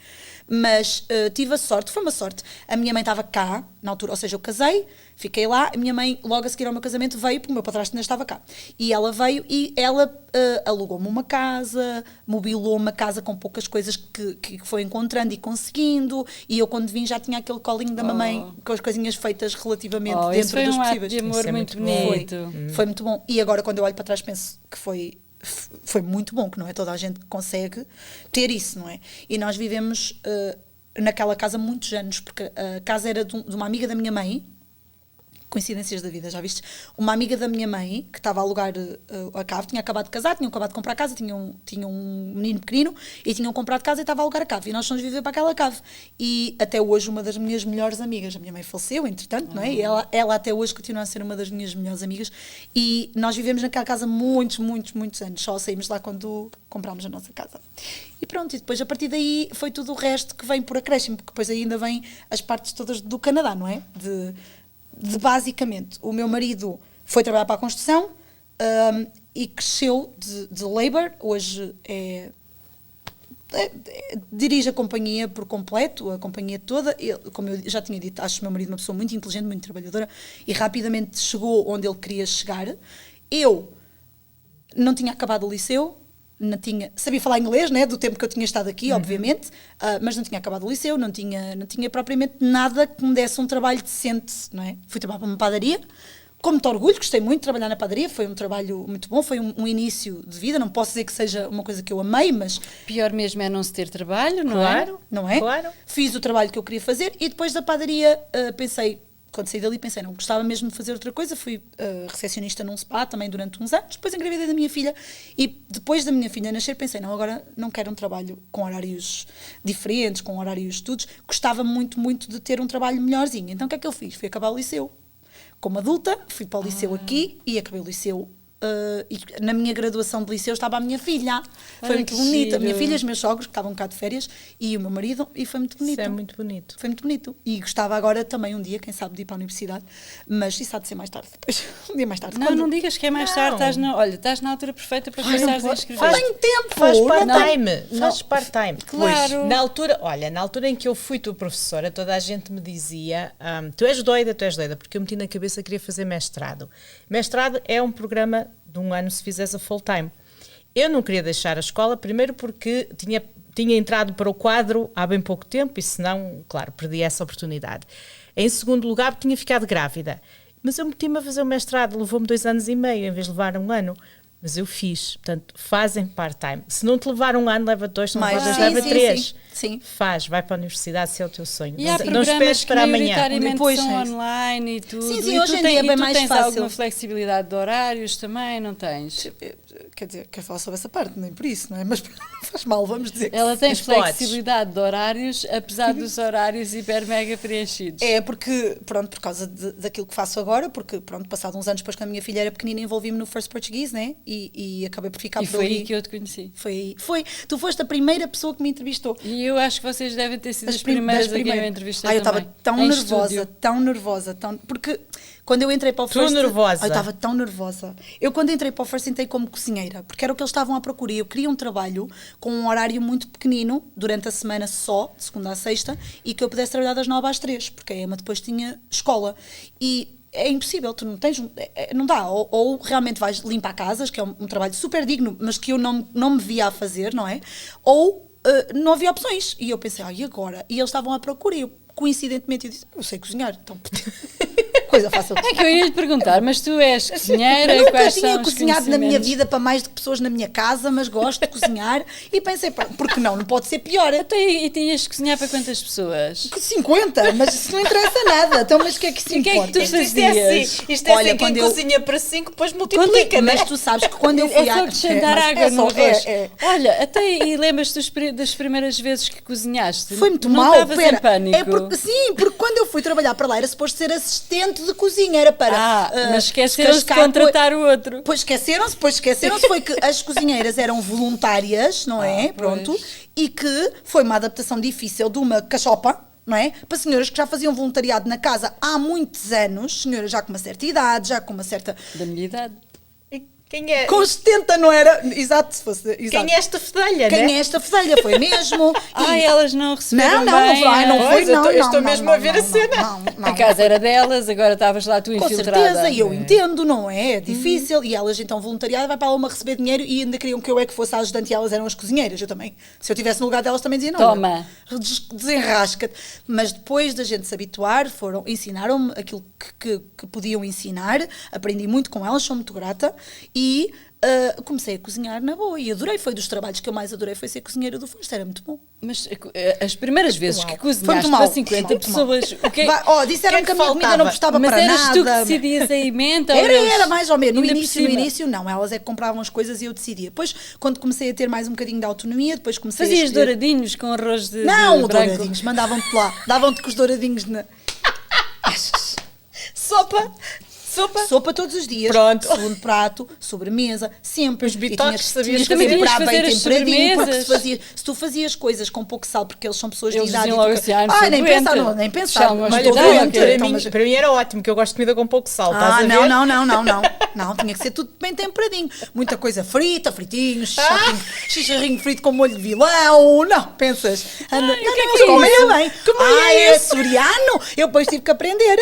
Mas tive a sorte, foi uma sorte. A minha mãe estava cá, na altura, ou seja, eu casei, fiquei lá, a minha mãe, logo a seguir ao meu casamento, veio, porque o meu padrasto ainda estava cá. E ela veio e ela alugou-me uma casa, mobilou uma casa com poucas coisas que foi encontrando e conseguindo, e eu quando vim já tinha aquele colinho da mamãe, com as coisinhas feitas relativamente dentro foi dos um ato possíveis. de amor é muito muito bonito. Foi muito bom. E agora, quando eu olho para trás, penso que foi muito bom, que não é toda a gente que consegue ter isso, não é? E nós vivemos naquela casa muitos anos, porque a casa era de uma amiga da minha mãe. Coincidências da vida, já viste? Uma amiga da minha mãe, que estava a alugar a cave, tinha acabado de casar, tinham acabado de comprar a casa, tinham um menino pequenino e tinham comprado casa e estava a alugar a cave. E nós fomos viver para aquela cave. E até hoje, uma das minhas melhores amigas, a minha mãe faleceu, entretanto, não é? E ela até hoje continua a ser uma das minhas melhores amigas. E nós vivemos naquela casa muitos anos. Só saímos lá quando comprámos a nossa casa. E pronto, e depois a partir daí foi tudo o resto que vem por acréscimo, porque depois ainda vem as partes todas do Canadá, não é? De basicamente, o meu marido foi trabalhar para a construção e cresceu de labor, hoje dirige a companhia por completo, a companhia toda. Ele, como eu já tinha dito, acho o meu marido uma pessoa muito inteligente, muito trabalhadora e rapidamente chegou onde ele queria chegar. Eu não tinha acabado o liceu, sabia falar inglês, né, do tempo que eu tinha estado aqui, obviamente, mas não tinha acabado o liceu, não tinha propriamente nada que me desse um trabalho decente, não é? Fui trabalhar para uma padaria, com muito orgulho, gostei muito de trabalhar na padaria, foi um trabalho muito bom, foi um início de vida, não posso dizer que seja uma coisa que eu amei, mas... Pior mesmo é não se ter trabalho, não Claro, é? Não é? Claro. Fiz o trabalho que eu queria fazer e depois da padaria pensei... Quando saí dali pensei, não, gostava mesmo de fazer outra coisa, fui recepcionista num spa também durante uns anos, depois engravidei da minha filha e depois da minha filha nascer pensei, não, agora não quero um trabalho com horários diferentes, com horários de estudos, gostava muito de ter um trabalho melhorzinho, então o que é que eu fiz? Fui acabar o liceu, como adulta, fui para o liceu aqui e acabei o liceu. E na minha graduação de liceu estava a minha filha, foi muito bonito, a minha filha, os meus sogros que estavam cá de férias e o meu marido, e foi muito bonito. Isso é muito bonito. Foi muito bonito e gostava agora também um dia, quem sabe, de ir para a universidade, mas isso há de ser mais tarde depois, um dia mais tarde. Não digas que é mais tarde, estás na altura perfeita para começares a escrever. Tenho tempo! Faz part-time, faz part-time. Claro. Na altura em que eu fui tua professora, toda a gente me dizia, tu és doida, porque eu meti na cabeça que queria fazer mestrado. Mestrado é um programa de um ano se fizeres a full-time. Eu não queria deixar a escola, primeiro porque tinha entrado para o quadro há bem pouco tempo e senão, claro, perdi essa oportunidade. Em segundo lugar, tinha ficado grávida. Mas eu meti-me a fazer o mestrado, levou-me 2 anos e meio, em vez de levar 1 ano. Mas eu fiz, portanto, fazem part-time. Se não te levar 1 ano, leva 2, se não levar 2, leva 3. Sim. Faz, vai para a universidade se é o teu sonho. E há Não esperes para amanhã. Depois são online e tudo. Sim, e hoje em dia é bem mais tens fácil. alguma flexibilidade de horários também, não tens? Quer dizer, quero falar sobre essa parte, nem por isso, não é? Mas faz mal, vamos dizer. Ela tem Mas flexibilidade de horários, apesar dos horários hiper mega preenchidos. É porque, pronto, por causa daquilo que faço agora, porque, pronto, passado uns anos depois quando a minha filha era pequenina envolvi-me no First Portuguese, né? E acabei por ficar E por foi ali. aí que eu te conheci. Foi. Tu foste a primeira pessoa que me entrevistou. E eu acho que vocês devem ter sido as primeiras a quem eu entrevistei eu estava também, tão em nervosa, estúdio. porque quando eu entrei para o Tu First... nervosa? Eu estava tão nervosa. Eu quando entrei para o First entrei como cozinheira, porque era o que eles estavam à procura. Eu queria um trabalho com um horário muito pequenino, durante a semana só, de segunda a sexta, e que eu pudesse trabalhar das 9 às 3, porque a Emma depois tinha escola. E é impossível, tu não tens, não dá, ou realmente vais limpar casas, que é um trabalho super digno, mas que eu não me via a fazer, não é? Ou não havia opções. E eu pensei, e agora? E eles estavam à procura, e eu, coincidentemente, eu disse, eu sei cozinhar, então... coisa fácil. É que eu ia lhe perguntar, mas tu és cozinheira, Eu nunca quais tinha são os cozinhado na minha conhecimentos? vida para mais de pessoas na minha casa, mas gosto de cozinhar e pensei, por que não? Não pode ser pior. Então, e tinhas que cozinhar para quantas pessoas? 50, mas isso não interessa nada. Então, mas o que é que se E o que é que importa? tu Isto é assim, Olha, quem quando eu- cozinha para 5, depois multiplica, né? Mas tu sabes que quando eu fui É só acrescentar mas água é no só- arroz. é. Olha, até e lembras-te das primeiras vezes que cozinhaste? Foi muito não mal. estavas em Pera, pânico? sim, porque quando eu fui trabalhar para lá era suposto ser assistente de cozinha, era para. Mas esqueceram-se de descascar contratar o outro. Depois esqueceram-se, foi que as cozinheiras eram voluntárias, não é? Pronto. E que foi uma adaptação difícil de uma cachopa, não é? Para senhoras que já faziam voluntariado na casa há muitos anos, senhoras já com uma certa idade, já com uma certa. Da minha idade. E quem é? Com 70, não era? Exato, se fosse. Exato. Quem é esta fedelha, Quem né? é esta fedelha? Foi mesmo. E- Elas não receberam não, bem. não foi, Pois, eu não. estou não, mesmo não, a ver não, a cena. não, A casa era delas, agora estavas lá tu Com infiltrada. certeza, e eu entendo, não é? É difícil. E elas, então, voluntariado, vai para lá uma receber dinheiro e ainda queriam que eu é que fosse a ajudante e elas eram as cozinheiras. Eu também. Se eu estivesse no lugar delas, também dizia, não. Toma. Desenrasca-te. Mas depois da gente se habituar, ensinaram-me aquilo que podiam ensinar. Aprendi muito com elas, sou muito grata. E comecei a cozinhar na boa. E adorei. Foi dos trabalhos que eu mais adorei, foi ser cozinheira do Forte. Era muito bom. Mas as primeiras vezes que Foi muito cozinhaste mal. para 50 Muito mal. pessoas, o que Disseram que que a minha comida não prestava Mas para eras nada. tu que decidias a emenda? ou Era mais ou menos. No ainda por início, cima? não. Elas é que compravam as coisas e eu decidia. Depois, quando comecei a ter mais um bocadinho de autonomia, depois comecei a Fazias escolher... douradinhos com arroz de Não, branco? douradinhos. Mandavam-te lá. Davam-te com os douradinhos na... Sopa. Sopa todos os dias. Pronto. Segundo prato, sobremesa, sempre. Os bitoques sabias tinhas que fazer. temperar Também bem tinhas de fazer as temperadinho, porque sobremesas. se tu fazias coisas com pouco sal, porque eles são pessoas Eles de idade... diziam logo assim, não sou nem doente. pensar, nem pensar. Chamam as Mas Olha, estou pessoas, doente. ok. Então, mas- para mim era ótimo, que eu gosto de comida com pouco sal, estás a ver? Não. Não, tinha que ser tudo bem temperadinho. Muita coisa frita, fritinhos, chicharrinho frito com molho de vilão. Não, pensas. Eles comem bem. É açoriano. Eu depois tive que aprender.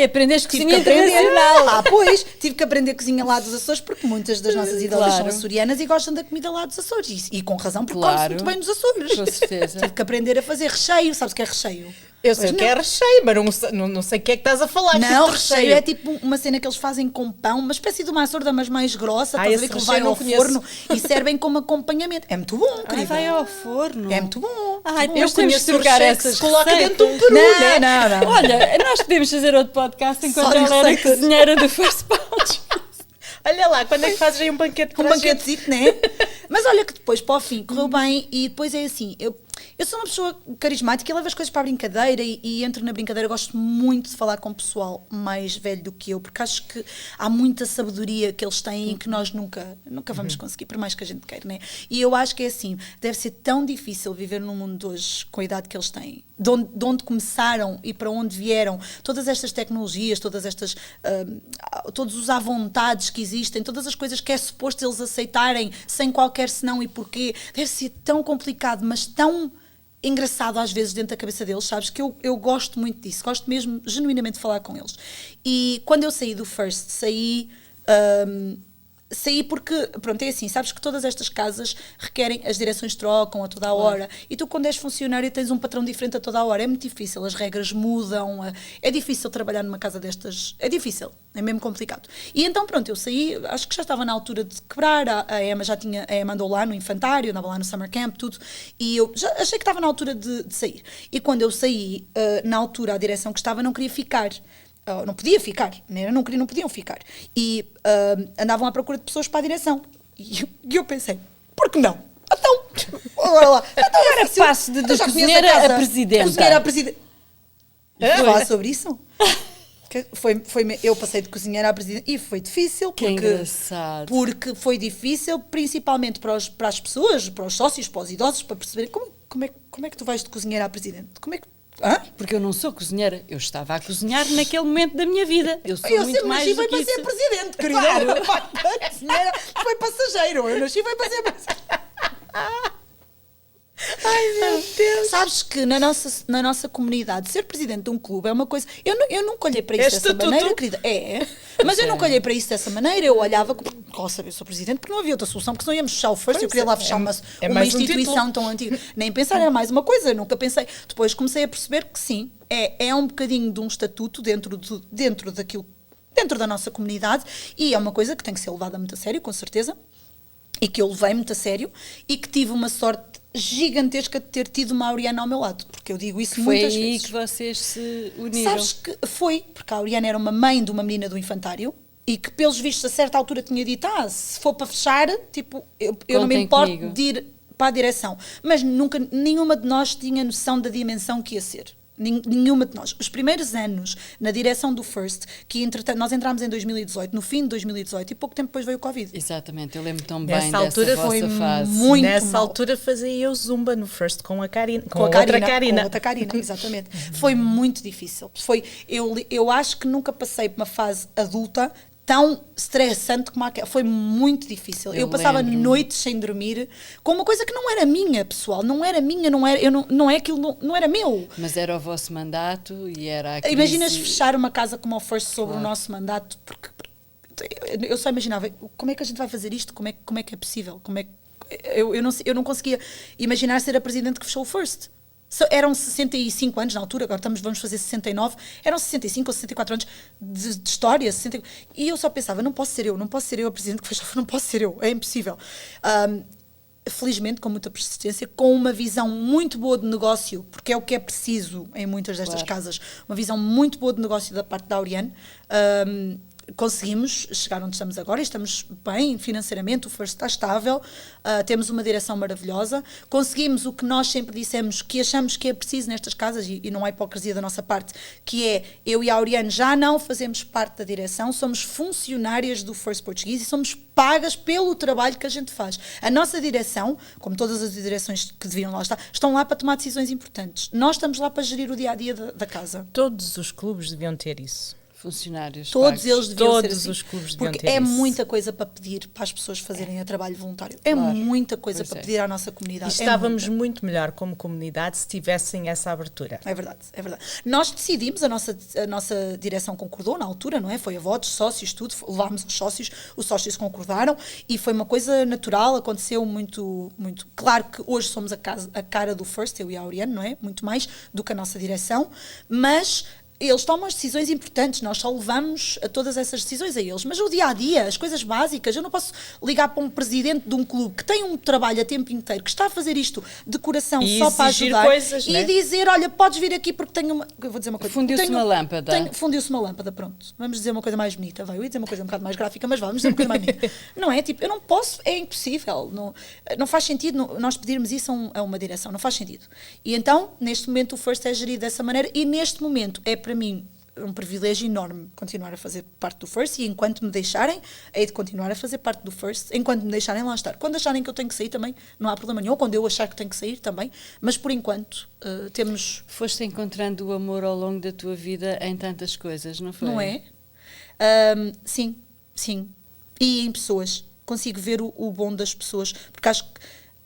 Aprendeste Tive cozinha que aprender. internacional. Pois, tive que aprender cozinha lá dos Açores, porque muitas das nossas idosas Claro. são açorianas e gostam da comida lá dos Açores. E com razão, porque Claro. come-se muito bem nos Açores. Com certeza. Tive que aprender a fazer recheio. Sabes o que é recheio? Eu sei o que é recheio, mas não sei o que é que estás a falar. Não, que tipo de recheio é tipo uma cena que eles fazem com pão, uma espécie de uma açorda, mas mais grossa, estás a ver, esse que recheio vai não ao conheço. forno e servem como acompanhamento. É muito bom, querida. Vai ao forno. É muito bom. Ai, Eu depois temos conheço de o trocar recheio que essas se coloca receitas. dentro de um peru, né? Não. Olha, nós podemos fazer outro podcast enquanto Só ela era receitas. cozinheira do First Pouch. Olha lá, quando é que fazes aí um banquete para Um a gente? banquetezito, né? Mas olha que depois, para o fim, correu bem e depois é assim, eu sou uma pessoa carismática e levo as coisas para a brincadeira e entro na brincadeira. Eu gosto muito de falar com o pessoal mais velho do que eu, porque acho que há muita sabedoria que eles têm e que nós nunca vamos conseguir, por mais que a gente queira, né? E eu acho que é assim, deve ser tão difícil viver num mundo de hoje com a idade que eles têm, de onde começaram e para onde vieram, todas estas tecnologias, todas estas, todos os à vontades que existem, todas as coisas que é suposto eles aceitarem sem qualquer senão e porquê, deve ser tão complicado, mas tão engraçado às vezes dentro da cabeça deles, sabes, que eu gosto muito disso, gosto mesmo genuinamente de falar com eles. E quando eu saí do First, saí porque, pronto, é assim, sabes que todas estas casas requerem, as direções trocam a toda a hora, e tu quando és funcionário tens um patrão diferente a toda a hora, é muito difícil, as regras mudam, é difícil trabalhar numa casa destas, é difícil, é mesmo complicado. E então, pronto, eu saí, acho que já estava na altura de quebrar, a Emma andou lá no infantário, andava lá no summer camp, tudo, e eu já achei que estava na altura de sair. E quando eu saí, na altura, a direção que estava não queria ficar. Não podia ficar, não podiam ficar. E andavam à procura de pessoas para a direção. E eu pensei, por que não? Então, olha lá. Agora passo de cozinheira a presidenta. Cozinheira a presidenta. Vamos falar sobre isso? Eu passei de cozinheira à presidenta e foi difícil. Que engraçado. Porque foi difícil, principalmente para as pessoas, para os sócios, para os idosos, para perceberem como é que tu vais de cozinheira à presidente? Como é que... Porque eu não sou cozinheira, eu estava a cozinhar naquele momento da minha vida. Eu sou muito mais do foi que para isso. ser presidente, querida. Claro. A cozinheira foi passageiro. Eu nasci foi para ser Ai, meu Deus. Sabes que na nossa comunidade, ser presidente de um clube é uma coisa... Eu nunca olhei para isso dessa maneira, querida. Mas eu nunca olhei para isso dessa maneira. Eu olhava, qual saber, sou presidente, porque não havia outra solução, porque senão íamos fechar o First. Eu queria lá fechar uma instituição tão antiga. Nem pensar, era mais uma coisa. Eu nunca pensei. Depois comecei a perceber que sim, é um bocadinho de um estatuto dentro daquilo, dentro da nossa comunidade, e é uma coisa que tem que ser levada muito a sério, com certeza, e que eu levei muito a sério, e que tive uma sorte gigantesca de ter tido uma Auriana ao meu lado, porque eu digo isso muitas vezes. Foi aí que vocês se uniram. Sabes que foi, porque a Auriana era uma mãe de uma menina do infantário, e que pelos vistos a certa altura tinha dito, se for para fechar, tipo, eu não me importo de ir para a direção. Mas nenhuma de nós tinha noção da dimensão que ia ser. Nenhuma de nós. Os primeiros anos na direção do First, que entretanto nós entramos em 2018, no fim de 2018, e pouco tempo depois veio o Covid. Exatamente, eu lembro tão bem nessa altura vossa foi fase. Muito nessa altura fazia eu zumba no First com a Karina, com a outra Karina. Com outra Karina, exatamente. Foi muito difícil. Eu acho que nunca passei por uma fase adulta tão estressante como aquela. Foi muito difícil. Eu passava noites sem dormir com uma coisa que não era minha, pessoal. Não era minha, não é aquilo, não era meu. Mas era o vosso mandato e era a crise... Imaginas fechar uma casa como a First sobre o nosso mandato, porque eu só imaginava, como é que a gente vai fazer isto? Como é que é possível? Eu não conseguia imaginar ser a presidente que fechou o First. Eram 65 anos na altura, agora vamos fazer 69, eram 65 ou 64 anos de história, 60, e eu só pensava, não posso ser eu a presidente que fechou, não posso ser eu, é impossível. Felizmente, com muita persistência, com uma visão muito boa de negócio, porque é o que é preciso em muitas destas casas, uma visão muito boa de negócio da parte da Auriane, conseguimos chegar onde estamos agora e estamos bem financeiramente, o First está estável, temos uma direção maravilhosa, conseguimos o que nós sempre dissemos que achamos que é preciso nestas casas, e não há hipocrisia da nossa parte, que é, eu e a Auriane já não fazemos parte da direção, somos funcionárias do First Portuguese e somos pagas pelo trabalho que a gente faz. A nossa direção, como todas as direções que deviam lá estar, estão lá para tomar decisões importantes. Nós estamos lá para gerir o dia-a-dia da casa. Todos os clubes deviam ter isso. Funcionários todos pagos. Eles deviam Todos ser assim, os clubes deviam porque ter é isso. muita coisa para pedir para as pessoas fazerem a trabalho voluntário. É muita coisa para pedir à nossa comunidade. E estávamos muito melhor como comunidade se tivessem essa abertura. É verdade. Nós decidimos, a nossa direção concordou na altura, não é? Foi a votos, sócios, tudo, levámos os sócios concordaram e foi uma coisa natural, aconteceu muito. Claro que hoje somos a cara do First, eu e a Auriane, não é? Muito mais do que a nossa direção, mas eles tomam as decisões importantes, nós só levamos a todas essas decisões a eles, mas o dia-a-dia, as coisas básicas, eu não posso ligar para um presidente de um clube que tem um trabalho a tempo inteiro, que está a fazer isto de coração e só para ajudar coisas, e dizer, olha, podes vir aqui porque tenho uma... Eu vou dizer uma coisa. Fundiu-se uma lâmpada. Fundiu-se uma lâmpada, pronto. Vamos dizer uma coisa mais bonita, eu ia dizer uma coisa um bocado mais gráfica, mas vamos dizer uma coisa mais bonita. Não é, tipo, eu não posso, é impossível, não faz sentido nós pedirmos isso a uma direção, não faz sentido. E então, neste momento, o First é gerido dessa maneira e neste momento é para mim um privilégio enorme continuar a fazer parte do First e enquanto me deixarem, hei de continuar a fazer parte do First, enquanto me deixarem lá estar. Quando acharem que eu tenho que sair também, não há problema nenhum, ou quando eu achar que tenho que sair também, mas por enquanto temos... Foste encontrando o amor ao longo da tua vida em tantas coisas, não foi? Não é? Sim. E em pessoas. Consigo ver o bom das pessoas, porque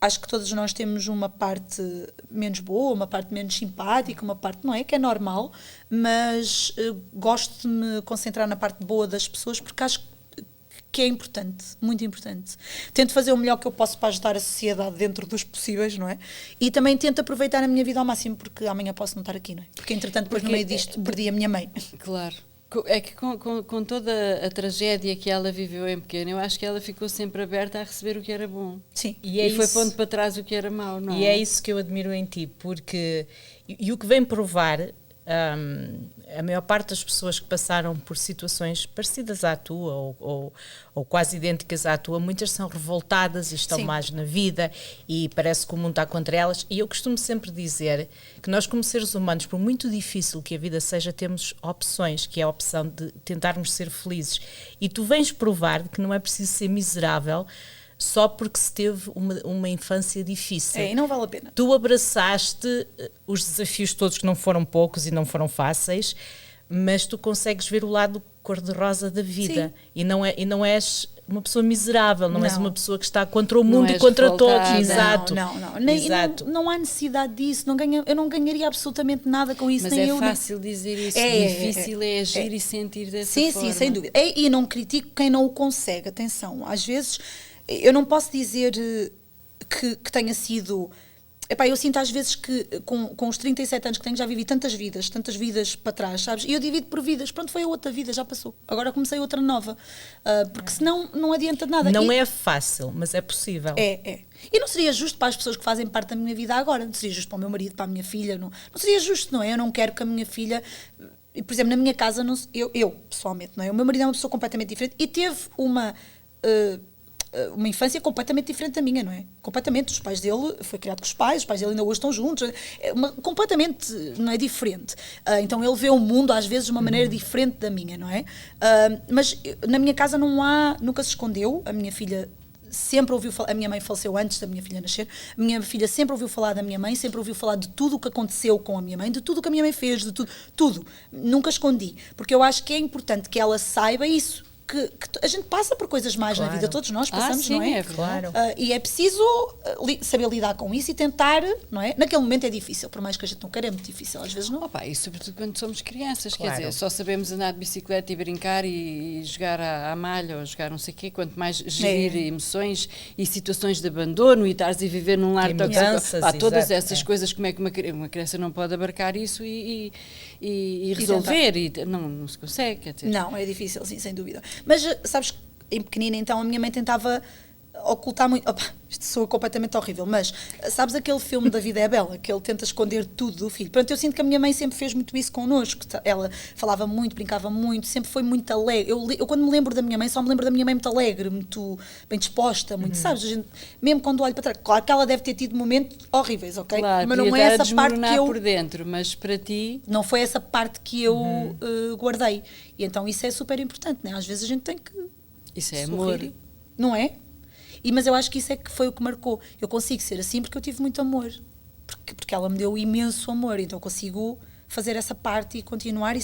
acho que todos nós temos uma parte menos boa, uma parte menos simpática, uma parte, não é, que é normal, mas gosto de me concentrar na parte boa das pessoas porque acho que é importante, muito importante. Tento fazer o melhor que eu posso para ajudar a sociedade dentro dos possíveis, não é? E também tento aproveitar a minha vida ao máximo porque amanhã posso não estar aqui, não é? Porque entretanto depois no meio disto perdi a minha mãe. Claro. É que com toda a tragédia que ela viveu em pequeno, eu acho que ela ficou sempre aberta a receber o que era bom. Sim. E foi pondo para trás o que era mau, não é? E é isso que eu admiro em ti, porque... E o que vem provar... a maior parte das pessoas que passaram por situações parecidas à tua ou quase idênticas à tua, muitas são revoltadas e estão mais na vida e parece que o mundo está contra elas, e eu costumo sempre dizer que nós como seres humanos, por muito difícil que a vida seja, temos opções, que é a opção de tentarmos ser felizes, e tu vens provar que não é preciso ser miserável só porque se teve uma infância difícil. E não vale a pena. Tu abraçaste os desafios todos, que não foram poucos e não foram fáceis, mas tu consegues ver o lado cor-de-rosa da vida. E não és uma pessoa miserável, não és uma pessoa que está contra o Não mundo e és contra revoltada. todos. Exato. Não. Exato. Não há necessidade disso. Eu não ganharia absolutamente nada com isso. Mas nem é eu, fácil dizer isso, difícil é agir e sentir dessa forma. Sim, sem dúvida. E não critico quem não o consegue, atenção. Às vezes, eu não posso dizer que tenha sido... Epá, eu sinto às vezes que com os 37 anos que tenho já vivi tantas vidas para trás, sabes? E eu divido por vidas. Pronto, foi a outra vida, já passou. Agora comecei outra nova. Porque senão não adianta de nada. Não é fácil, mas é possível. É. E não seria justo para as pessoas que fazem parte da minha vida agora. Não seria justo para o meu marido, para a minha filha. Não seria justo, não é? Eu não quero que a minha filha... Por exemplo, na minha casa, eu pessoalmente, não é? O meu marido é uma pessoa completamente diferente e teve uma infância completamente diferente da minha, não é? Completamente. Os pais dele, foi criado com os pais dele ainda hoje estão juntos, completamente, não é, diferente. Então ele vê o mundo às vezes de uma maneira diferente da minha, não é? Mas na minha casa nunca se escondeu. A minha filha sempre ouviu falar, a minha mãe faleceu antes da minha filha nascer, a minha filha sempre ouviu falar da minha mãe, sempre ouviu falar de tudo o que aconteceu com a minha mãe, de tudo o que a minha mãe fez, de tudo. Nunca escondi, porque eu acho que é importante que ela saiba isso. Que a gente passa por coisas mais na vida, todos nós passamos, sim, não é? Claro. E é preciso saber lidar com isso e tentar, não é? Naquele momento é difícil, por mais que a gente não queira, é muito difícil, às vezes não. Opa, e sobretudo quando somos crianças, Claro. quer dizer, só sabemos andar de bicicleta e brincar e jogar à malha ou jogar não sei o quê, quanto mais gerir emoções e situações de abandono e estares a viver num lar tóxico. Todas essas coisas, como é que uma criança não pode abarcar isso e resolver? Não se consegue, quer dizer. Não, é difícil, sim, sem dúvida. Mas, sabes, em pequenina, então, a minha mãe tentava ocultar muito... Opa, isto soa completamente horrível, mas sabes aquele filme Da Vida é Bela, que ele tenta esconder tudo do filho? Pronto, eu sinto que a minha mãe sempre fez muito isso connosco. Ela falava muito, brincava muito, sempre foi muito alegre. Eu quando me lembro da minha mãe, só me lembro da minha mãe muito alegre, muito bem disposta, muito, sabes? A gente, mesmo quando olho para trás, claro que ela deve ter tido momentos horríveis, ok? Claro, mas não é essa parte que eu... por dentro, mas para ti... Não foi essa parte que eu guardei. E então isso é super importante, né? Às vezes a gente tem que... Isso é sorrir, amor. não é? Mas eu acho que isso é que foi o que marcou. Eu consigo ser assim porque eu tive muito amor. Porque ela me deu imenso amor. Então eu consigo fazer essa parte e continuar e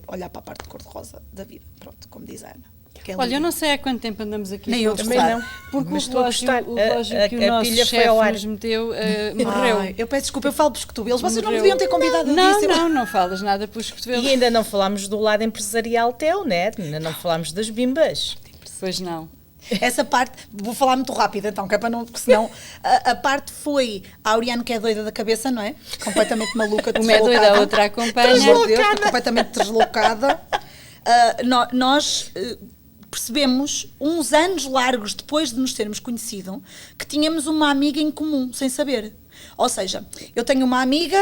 olhar para a parte cor-de-rosa da vida. Pronto, como diz a Ana. Olha, eu não sei há quanto tempo andamos aqui. Nem eu também não. Porque mas o relógio que o nosso pilha chefe foi ao ar. nos meteu morreu. Ai, eu peço desculpa, eu falo pelos cotovelos. Vocês não me deviam ter convidado disso. Não falas nada pelos cotovelos. E ainda não falámos do lado empresarial teu, né? Ainda não falámos das bimbas. Pois não. Essa parte, vou falar muito rápido então, que é para não, porque senão a parte foi a Auriane, que é doida da cabeça, não é? Completamente maluca, uma é doida, a outra acompanha. Deslocada, completamente deslocada. Nós percebemos, uns anos largos depois de nos termos conhecido, que tínhamos uma amiga em comum, sem saber. Ou seja, eu tenho uma amiga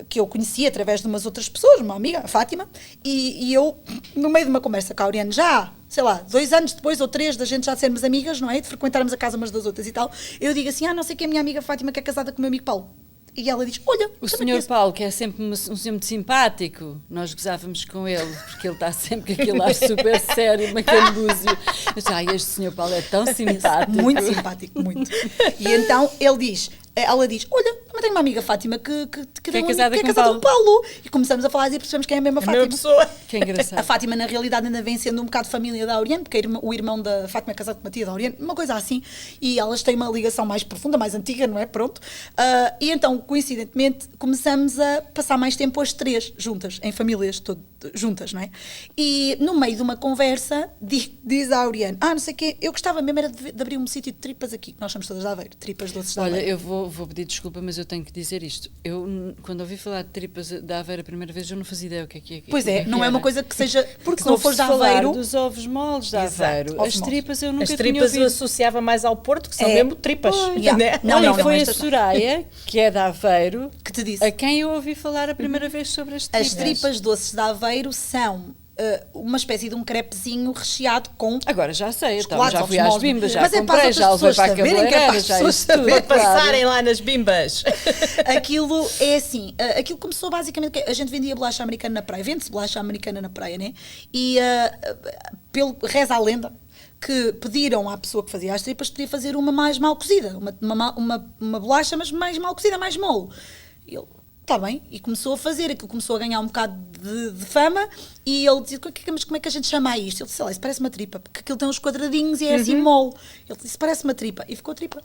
que eu conheci através de umas outras pessoas, uma amiga, a Fátima, e eu, no meio de uma conversa com a Auriane, já, sei lá, 2 anos depois ou 3 da gente já sermos amigas, não é? De frequentarmos a casa umas das outras e tal, eu digo assim, não sei quem é a minha amiga Fátima que é casada com o meu amigo Paulo. E ela diz, olha... O senhor Paulo, que é sempre um senhor muito simpático, nós gozávamos com ele, porque ele está sempre com aquele ar super sério, uma cambúzio. Eu disse, este senhor Paulo é tão simpático. Muito simpático, muito. E então ela diz, olha, também tenho uma amiga Fátima que é casada com o Paulo. E começamos a falar e percebemos quem é a mesma Fátima. Pessoa. Que engraçado. A Fátima, na realidade, ainda vem sendo um bocado família da Auriane, porque o irmão da Fátima é casado com uma tia da Auriane, uma coisa assim, e elas têm uma ligação mais profunda, mais antiga, não é? Pronto. E então, coincidentemente, começamos a passar mais tempo as 3 juntas, em famílias juntas, não é? E no meio de uma conversa, diz a Auriane, não sei o quê, eu gostava mesmo era de abrir um sítio de tripas aqui, que nós somos todas de Aveiro, tripas doces de Aveiro. Olha, eu vou pedir desculpa, mas eu tenho que dizer isto. Eu, quando ouvi falar de tripas da Aveiro a primeira vez, eu não fazia ideia o que é. Pois é, não é uma coisa que seja... Porque se não fores de Aveiro... dos ovos moles de Aveiro. As tripas eu nunca tinha ouvido. As tripas eu associava mais ao Porto, que são mesmo tripas. Yeah. Não, foi a Soraya, que é de Aveiro, que te disse. A quem eu ouvi falar a primeira vez sobre as tripas. As tripas doces de Aveiro são uma espécie de um crepezinho recheado com... Agora já sei, então, já fui às bimbas, já mas comprei, já levei para a cabeleireira, já isso tudo. Para passarem lá nas bimbas. Aquilo é assim, aquilo começou basicamente, a gente vendia bolacha americana na praia, vende-se bolacha americana na praia, né? E reza a lenda que pediram à pessoa que fazia as tripas, podia fazer uma mais mal cozida, uma bolacha, mas mais mal cozida, mais mole. E ele, está bem. E começou a fazer, aquilo começou a ganhar um bocado de fama, e ele dizia, mas como é que a gente chama isto? Ele disse, sei lá, isso parece uma tripa, porque aquilo tem uns quadradinhos e é assim mole. Ele disse, parece uma tripa, e ficou tripa.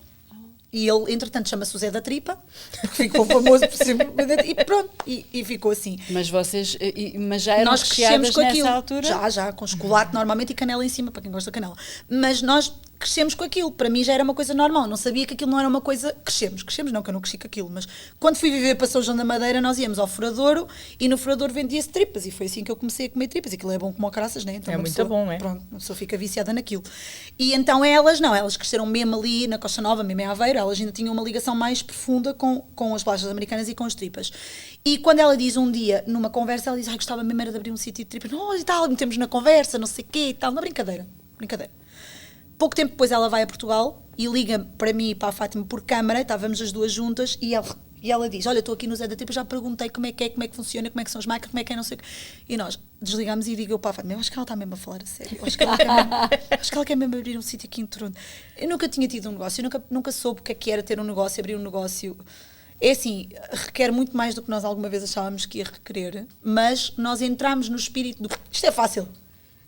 E ele, entretanto, chama-se o Zé da Tripa, porque ficou famoso por ser... E pronto, e ficou assim. Mas vocês, mas já eram recheadas com nessa aquilo. altura? Já, com chocolate normalmente e canela em cima, para quem gosta de canela. Mas nós crescemos com aquilo, para mim já era uma coisa normal, não sabia que aquilo não era uma coisa... Crescemos não, que eu não cresci com aquilo, mas quando fui viver para São João da Madeira, nós íamos ao Furadouro, e no Furadouro vendia-se tripas, e foi assim que eu comecei a comer tripas, e aquilo é bom como caraças, né? Então, é muito bom, é? Pronto, uma pessoa fica viciada naquilo. E então elas cresceram mesmo ali na Costa Nova, mesmo em Aveiro, elas ainda tinham uma ligação mais profunda com as bolachas americanas e com as tripas. E quando ela diz um dia, numa conversa, ela diz, gostava mesmo era de abrir um sítio de tripas, e tal, metemos na conversa, não sei o quê e tal, na brincadeira. Pouco tempo depois ela vai a Portugal e liga para mim e para a Fátima por câmara, estávamos as duas juntas, e ela diz, olha, estou aqui no Zé da Tripa, já perguntei como é que funciona, como é que são as máquinas, como é que é, não sei o quê. E nós desligamos e digo eu para a Fátima, eu acho que ela está mesmo a falar a sério, acho que ela quer mesmo abrir um sítio aqui em Toronto. Eu nunca tinha tido um negócio, eu nunca soube o que era ter um negócio, abrir um negócio. É assim, requer muito mais do que nós alguma vez achávamos que ia requerer, mas nós entramos no espírito do, isto é fácil.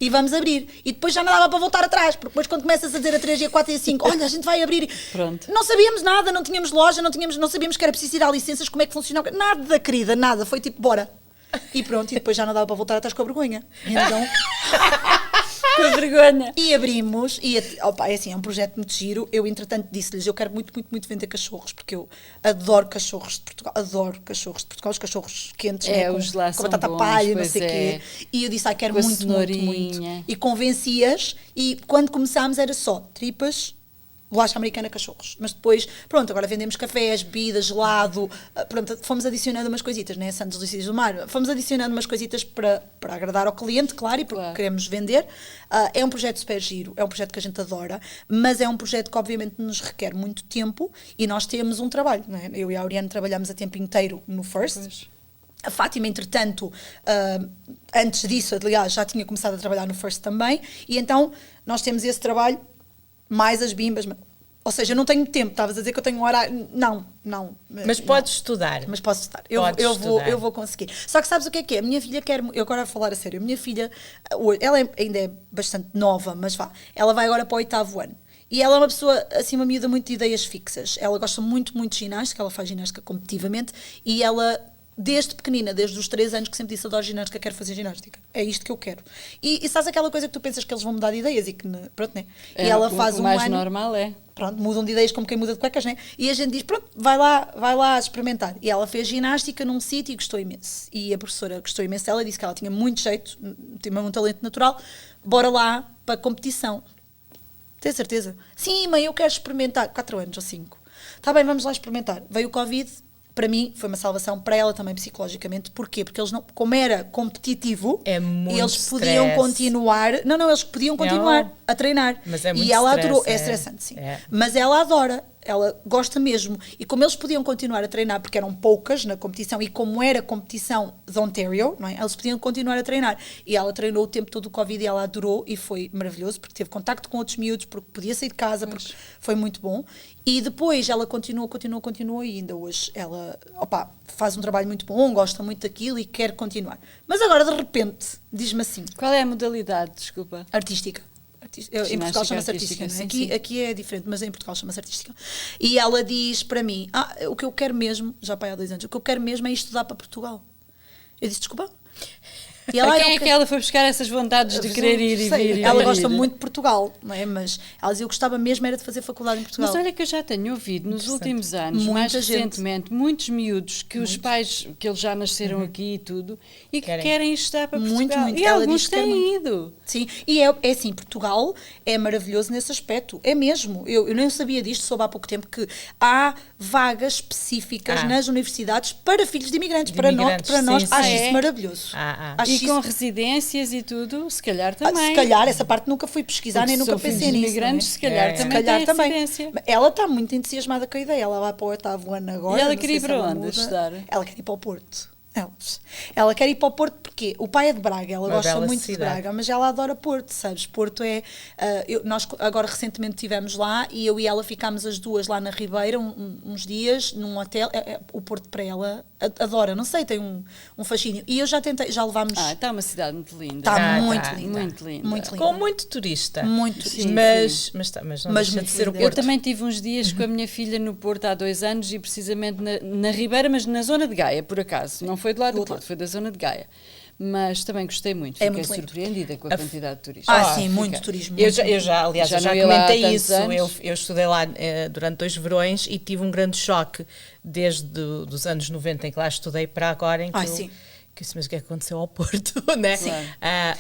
E vamos abrir. E depois já não dava para voltar atrás, porque depois quando começas a dizer a 3, e a 4 e a 5, olha, a gente vai abrir. Pronto. Não sabíamos nada, não tínhamos loja, não sabíamos que era preciso ir à licenças, como é que funcionava. Nada, querida, nada. Foi tipo, bora. E pronto, e depois já não dava para voltar atrás com a vergonha. Então... Com a vergonha. E abrimos, e é assim, é um projeto muito giro. Eu, entretanto, disse-lhes, eu quero muito, muito, muito vender cachorros, porque eu adoro cachorros de Portugal, os cachorros quentes, né, com batata palha, não sei o quê. E eu disse, quero muito, muito, muito. E convenci-as, e quando começámos era só tripas, bolacha americana, cachorros. Mas depois, pronto, agora vendemos cafés, bebidas, gelado, pronto, fomos adicionando umas coisitas, né, Santos Delícias do Mar, fomos adicionando umas coisitas para agradar ao cliente, claro, e porque queremos vender. É um projeto super giro, é um projeto que a gente adora, mas é um projeto que obviamente nos requer muito tempo, e nós temos um trabalho, né? Eu e a Auriane trabalhamos a tempo inteiro no First. Pois. A Fátima, entretanto, antes disso, aliás, já tinha começado a trabalhar no First também, e então nós temos esse trabalho, mais as bimbas, ou seja, eu não tenho tempo, estavas a dizer que eu tenho um horário, não. Mas podes estudar. Mas posso estudar, eu vou conseguir. Só que sabes o que é? A minha filha quer, eu agora a falar a sério, a minha filha, ela ainda é bastante nova, mas ela vai agora para o 8º ano. E ela é uma pessoa, assim, uma miúda muito de ideias fixas. Ela gosta muito, muito de ginástica, ela faz ginástica competitivamente, e ela... Desde pequenina, desde os 3 anos que sempre disse, adoro ginástica, quero fazer ginástica. É isto que eu quero. E sabes aquela coisa que tu pensas que eles vão mudar de ideias e que, pronto, né? E ela faz um ano... O mais normal é. Pronto, mudam de ideias como quem muda de cuecas, né? E a gente diz, pronto, vai lá experimentar. E ela fez ginástica num sítio e gostou imenso. E a professora gostou imenso. Ela disse que ela tinha muito jeito, tinha um talento natural. Bora lá para a competição. Tem certeza? Sim, mãe, eu quero experimentar. 4 anos ou 5. Está bem, vamos lá experimentar. Veio o Covid... Para mim, foi uma salvação, para ela também psicologicamente. Porquê? Porque eles não, como era competitivo, eles podiam continuar. Não, eles podiam continuar a treinar. Mas é muito e ela stress, adorou. É estressante, sim. Mas ela adora. Ela gosta mesmo. E como eles podiam continuar a treinar, porque eram poucas na competição, e como era a competição de Ontario, não é? Eles podiam continuar a treinar. E ela treinou o tempo todo do Covid e ela adorou, e foi maravilhoso, porque teve contacto com outros miúdos, porque podia sair de casa, porque foi muito bom. E depois ela continuou, e ainda hoje ela faz um trabalho muito bom, gosta muito daquilo e quer continuar. Mas agora, de repente, diz-me assim... Qual é a modalidade, desculpa? Artística. Em Portugal chama-se artística, não é? Aqui é diferente, mas em Portugal chama-se artística. E ela diz para mim, o que eu quero mesmo, já há 2 anos, o que eu quero mesmo é estudar para Portugal. Eu disse, desculpa? E ela, quem é que ela foi buscar essas vontades de querer ir e vir? Ela gosta muito de Portugal, não é? Mas ela dizia, eu gostava mesmo era de fazer faculdade em Portugal. Mas olha que eu já tenho ouvido nos últimos anos, mais recentemente, muitos miúdos que os pais, que eles já nasceram aqui e tudo, e que querem estudar para Portugal. Muito. E ela alguns têm ido. Sim, e é assim, Portugal é maravilhoso nesse aspecto, é mesmo. Eu nem sabia disto, soube há pouco tempo que há vagas específicas nas universidades para filhos de imigrantes, para nós, acho isso maravilhoso. E com residências e tudo, se calhar também. Se calhar, essa parte nunca fui pesquisar, nem nunca pensei nisso. Imigrantes, se calhar também têm residência. Ela está muito entusiasmada com a ideia, ela vai para o 8º ano agora. E ela queria ir para onde estudar? Ela quer ir para o Porto. Ela quer ir para o Porto porque o pai é de Braga, ela Uma gosta bela muito cidade. de Braga, mas ela adora Porto, sabes? Porto é... nós agora recentemente estivemos lá e eu e ela ficámos as duas lá na Ribeira uns dias, num hotel. O Porto para ela adora, não sei, tem um fascínio. E eu já tentei, já levámos... Está uma cidade muito linda. Está muito tá. linda. Muito linda. Muito linda. Com muito turista. Muito turista. Sim, mas não Mas deixa de muito ser o linda. Eu Porto. também tive uns dias com a minha filha no Porto há 2 anos e precisamente na Ribeira, mas na zona de Gaia, por acaso. Não foi do lado do Porto, foi da zona de Gaia. Mas também gostei muito, É fiquei muito lindo. surpreendida com a quantidade de turistas. Sim, Fica. muito turismo. Eu já, aliás, Já eu já não ia lá há comentei tantos isso. anos. Eu estudei lá durante 2 verões e tive um grande choque desde os anos 90 em que lá estudei para agora, em que Sim. mas o que é que aconteceu ao Porto, né? Claro.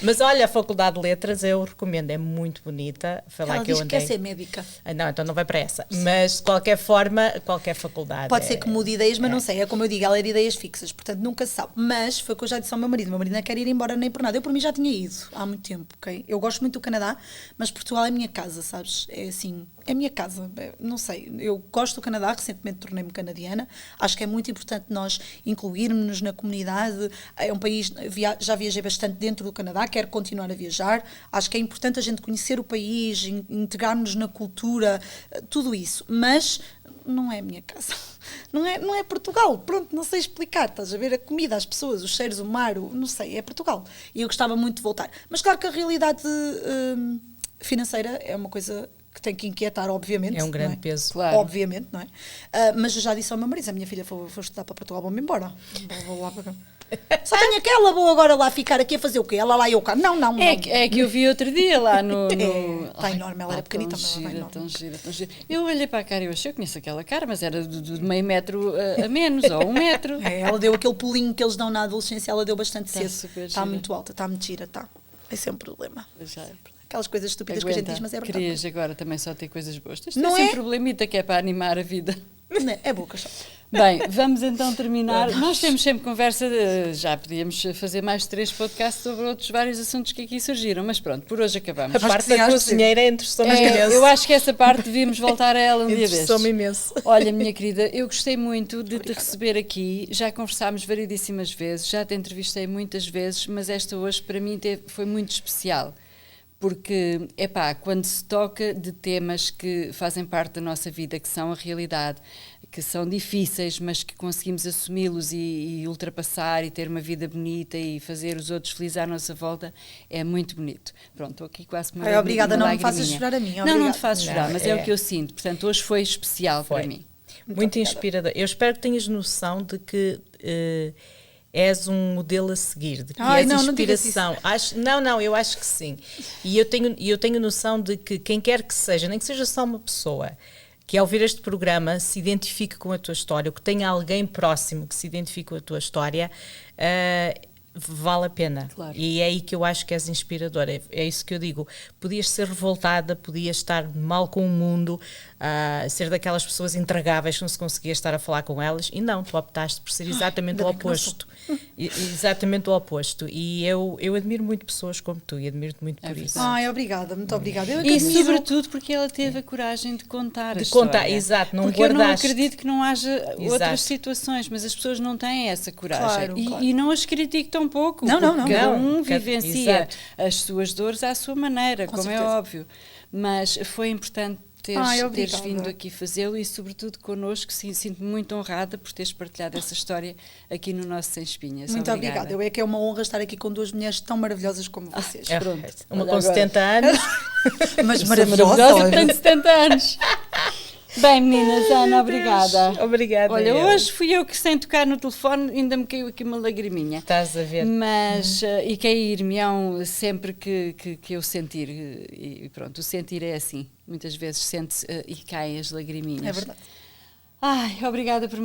Mas olha, a Faculdade de Letras eu recomendo, é muito bonita. Foi lá Ela que eu diz que quer andei. ser médica. Não, então não vai para essa. Mas de qualquer forma, qualquer faculdade. Pode ser que mude ideias, mas não sei. É como eu digo, ela é de ideias fixas, portanto nunca se sabe. Mas foi o que eu já disse ao meu marido. O meu marido não quer ir embora nem por nada. Eu por mim já tinha ido há muito tempo, ok? Eu gosto muito do Canadá, mas Portugal é a minha casa, sabes? É assim, é a minha casa. Não sei, eu gosto do Canadá, recentemente tornei-me canadiana. Acho que é muito importante nós incluirmos-nos na comunidade. É um país, já viajei bastante dentro do Canadá, quero continuar a viajar. Acho que é importante a gente conhecer o país, integrarmos na cultura, tudo isso. Mas não é a minha casa. Não é Portugal. Pronto, não sei explicar. Estás a ver a comida, as pessoas, os cheiros, o mar, não sei, é Portugal. E eu gostava muito de voltar. Mas claro que a realidade financeira é uma coisa que tem que inquietar, obviamente. É um grande não é? peso. Claro. Obviamente, não é? Mas eu já disse ao meu marido, a minha filha foi estudar para Portugal, vou-me embora. Vou lá para cá. Só tenho aquela, vou agora lá ficar aqui a fazer o quê? Ela lá e eu cá. Não. É que eu vi outro dia lá no... Está enorme, ela era pequenita, tão mas ela gira, está enorme. tão gira. Eu olhei para a cara e eu achei, eu conheço aquela cara, mas era de meio metro a menos, ou 1 metro. Ela deu aquele pulinho que eles dão na adolescência, ela deu bastante Está cedo. super Está gira. muito alta, está muito gira, está. Esse é um problema. Já é. Aquelas coisas estúpidas que a gente diz, mas é verdade. Querias agora também só ter coisas boas. Isto Não é assim é? um problemita que é para animar a vida. É boca só. Bem, vamos então terminar. Nós temos sempre conversa, já podíamos fazer mais 3 podcasts sobre outros vários assuntos que aqui surgiram, mas pronto, por hoje acabamos. A parte da cozinheira interessou-me imenso. Eu acho que essa parte devíamos voltar a ela um dia destes. Interessou-me imenso. Olha, minha querida, eu gostei muito de te receber aqui, já conversámos variedíssimas vezes, já te entrevistei muitas vezes, mas esta hoje para mim foi muito especial. Porque, quando se toca de temas que fazem parte da nossa vida, que são a realidade, que são difíceis, mas que conseguimos assumi-los e ultrapassar e ter uma vida bonita e fazer os outros felizes à nossa volta, é muito bonito. Pronto, estou aqui quase com uma Obrigada, uma não me faças lagriminha. chorar a mim. Não Obrigada. te faço chorar, Não, mas é o que eu sinto. Portanto, hoje foi especial para mim. Muito inspirador. Eu espero que tenhas noção de que és um modelo a seguir, de que és inspiração. Eu acho que sim. E eu tenho noção de que quem quer que seja, nem que seja só uma pessoa, que ao ver este programa se identifique com a tua história, ou que tenha alguém próximo que se identifique com a tua história, vale a pena. Claro. E é aí que eu acho que és inspiradora. É isso que eu digo. Podias ser revoltada, podias estar mal com o mundo, ser daquelas pessoas intragáveis que não se conseguia estar a falar com elas, e não, tu optaste por ser exatamente o oposto. Exatamente o oposto. E eu admiro muito pessoas como tu, e admiro-te muito por isso. Obrigada, muito obrigada. Eu E sobretudo porque ela teve a coragem de contar a De contar, história. exato, não porque guardaste. eu não acredito que não haja outras Exato. situações, mas as pessoas não têm essa coragem. Claro. E não as critico tão pouco. Não. Porque cada um Não, vivencia exato. as suas dores à sua maneira, Com como é certeza. óbvio. Mas foi importante teres obrigada. vindo aqui fazê-lo e sobretudo connosco, sinto-me muito honrada por teres partilhado essa história aqui no nosso Sem Espinhas. Muito obrigada. Eu é que é uma honra estar aqui com 2 mulheres tão maravilhosas como vocês. Pronto. Uma Olha com agora. 70 anos. Mas Maravilhosa, maravilhosa. tenho 70 anos. Bem, meninas, Ana, obrigada. Obrigada. Olha, eu. hoje fui eu que, sem tocar no telefone, ainda me caiu aqui uma lagriminha. Estás a ver. Mas, e cair-me-ão sempre que eu sentir. E pronto, o sentir é assim. Muitas vezes sente-se e caem as lagriminhas. É verdade. Ai, obrigada por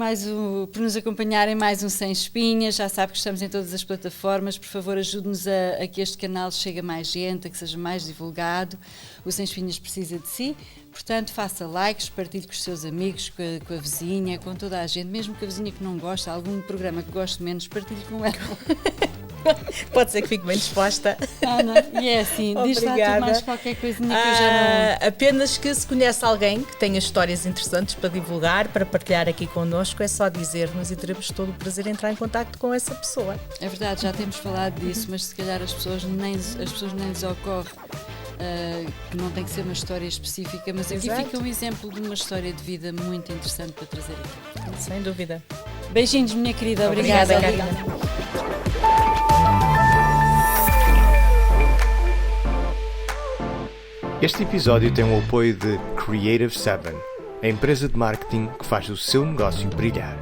por nos acompanharem mais um Sem Espinhas. Já sabe que estamos em todas as plataformas. Por favor, ajude-nos a que este canal chegue a mais gente, a que seja mais divulgado. O Sem Espinhas precisa de si. Portanto, faça likes, partilhe com os seus amigos, com a vizinha, com toda a gente. Mesmo que a vizinha que não gosta, algum programa que goste menos, partilhe com ela. Pode ser que fique bem disposta. E é assim, diz lá tu mais qualquer coisinha que eu já não... Apenas que se conhece alguém que tenha histórias interessantes para divulgar, para partilhar aqui connosco, é só dizer-nos e teremos todo o prazer em entrar em contacto com essa pessoa. É verdade, já temos falado disso, mas se calhar as pessoas nem lhes ocorre que não tem que ser uma história específica, mas aqui fica um exemplo de uma história de vida muito interessante para trazer aqui. Sem dúvida. Beijinhos, minha querida. Obrigada. Karina. Este episódio tem o apoio de Creative 7, a empresa de marketing que faz o seu negócio brilhar.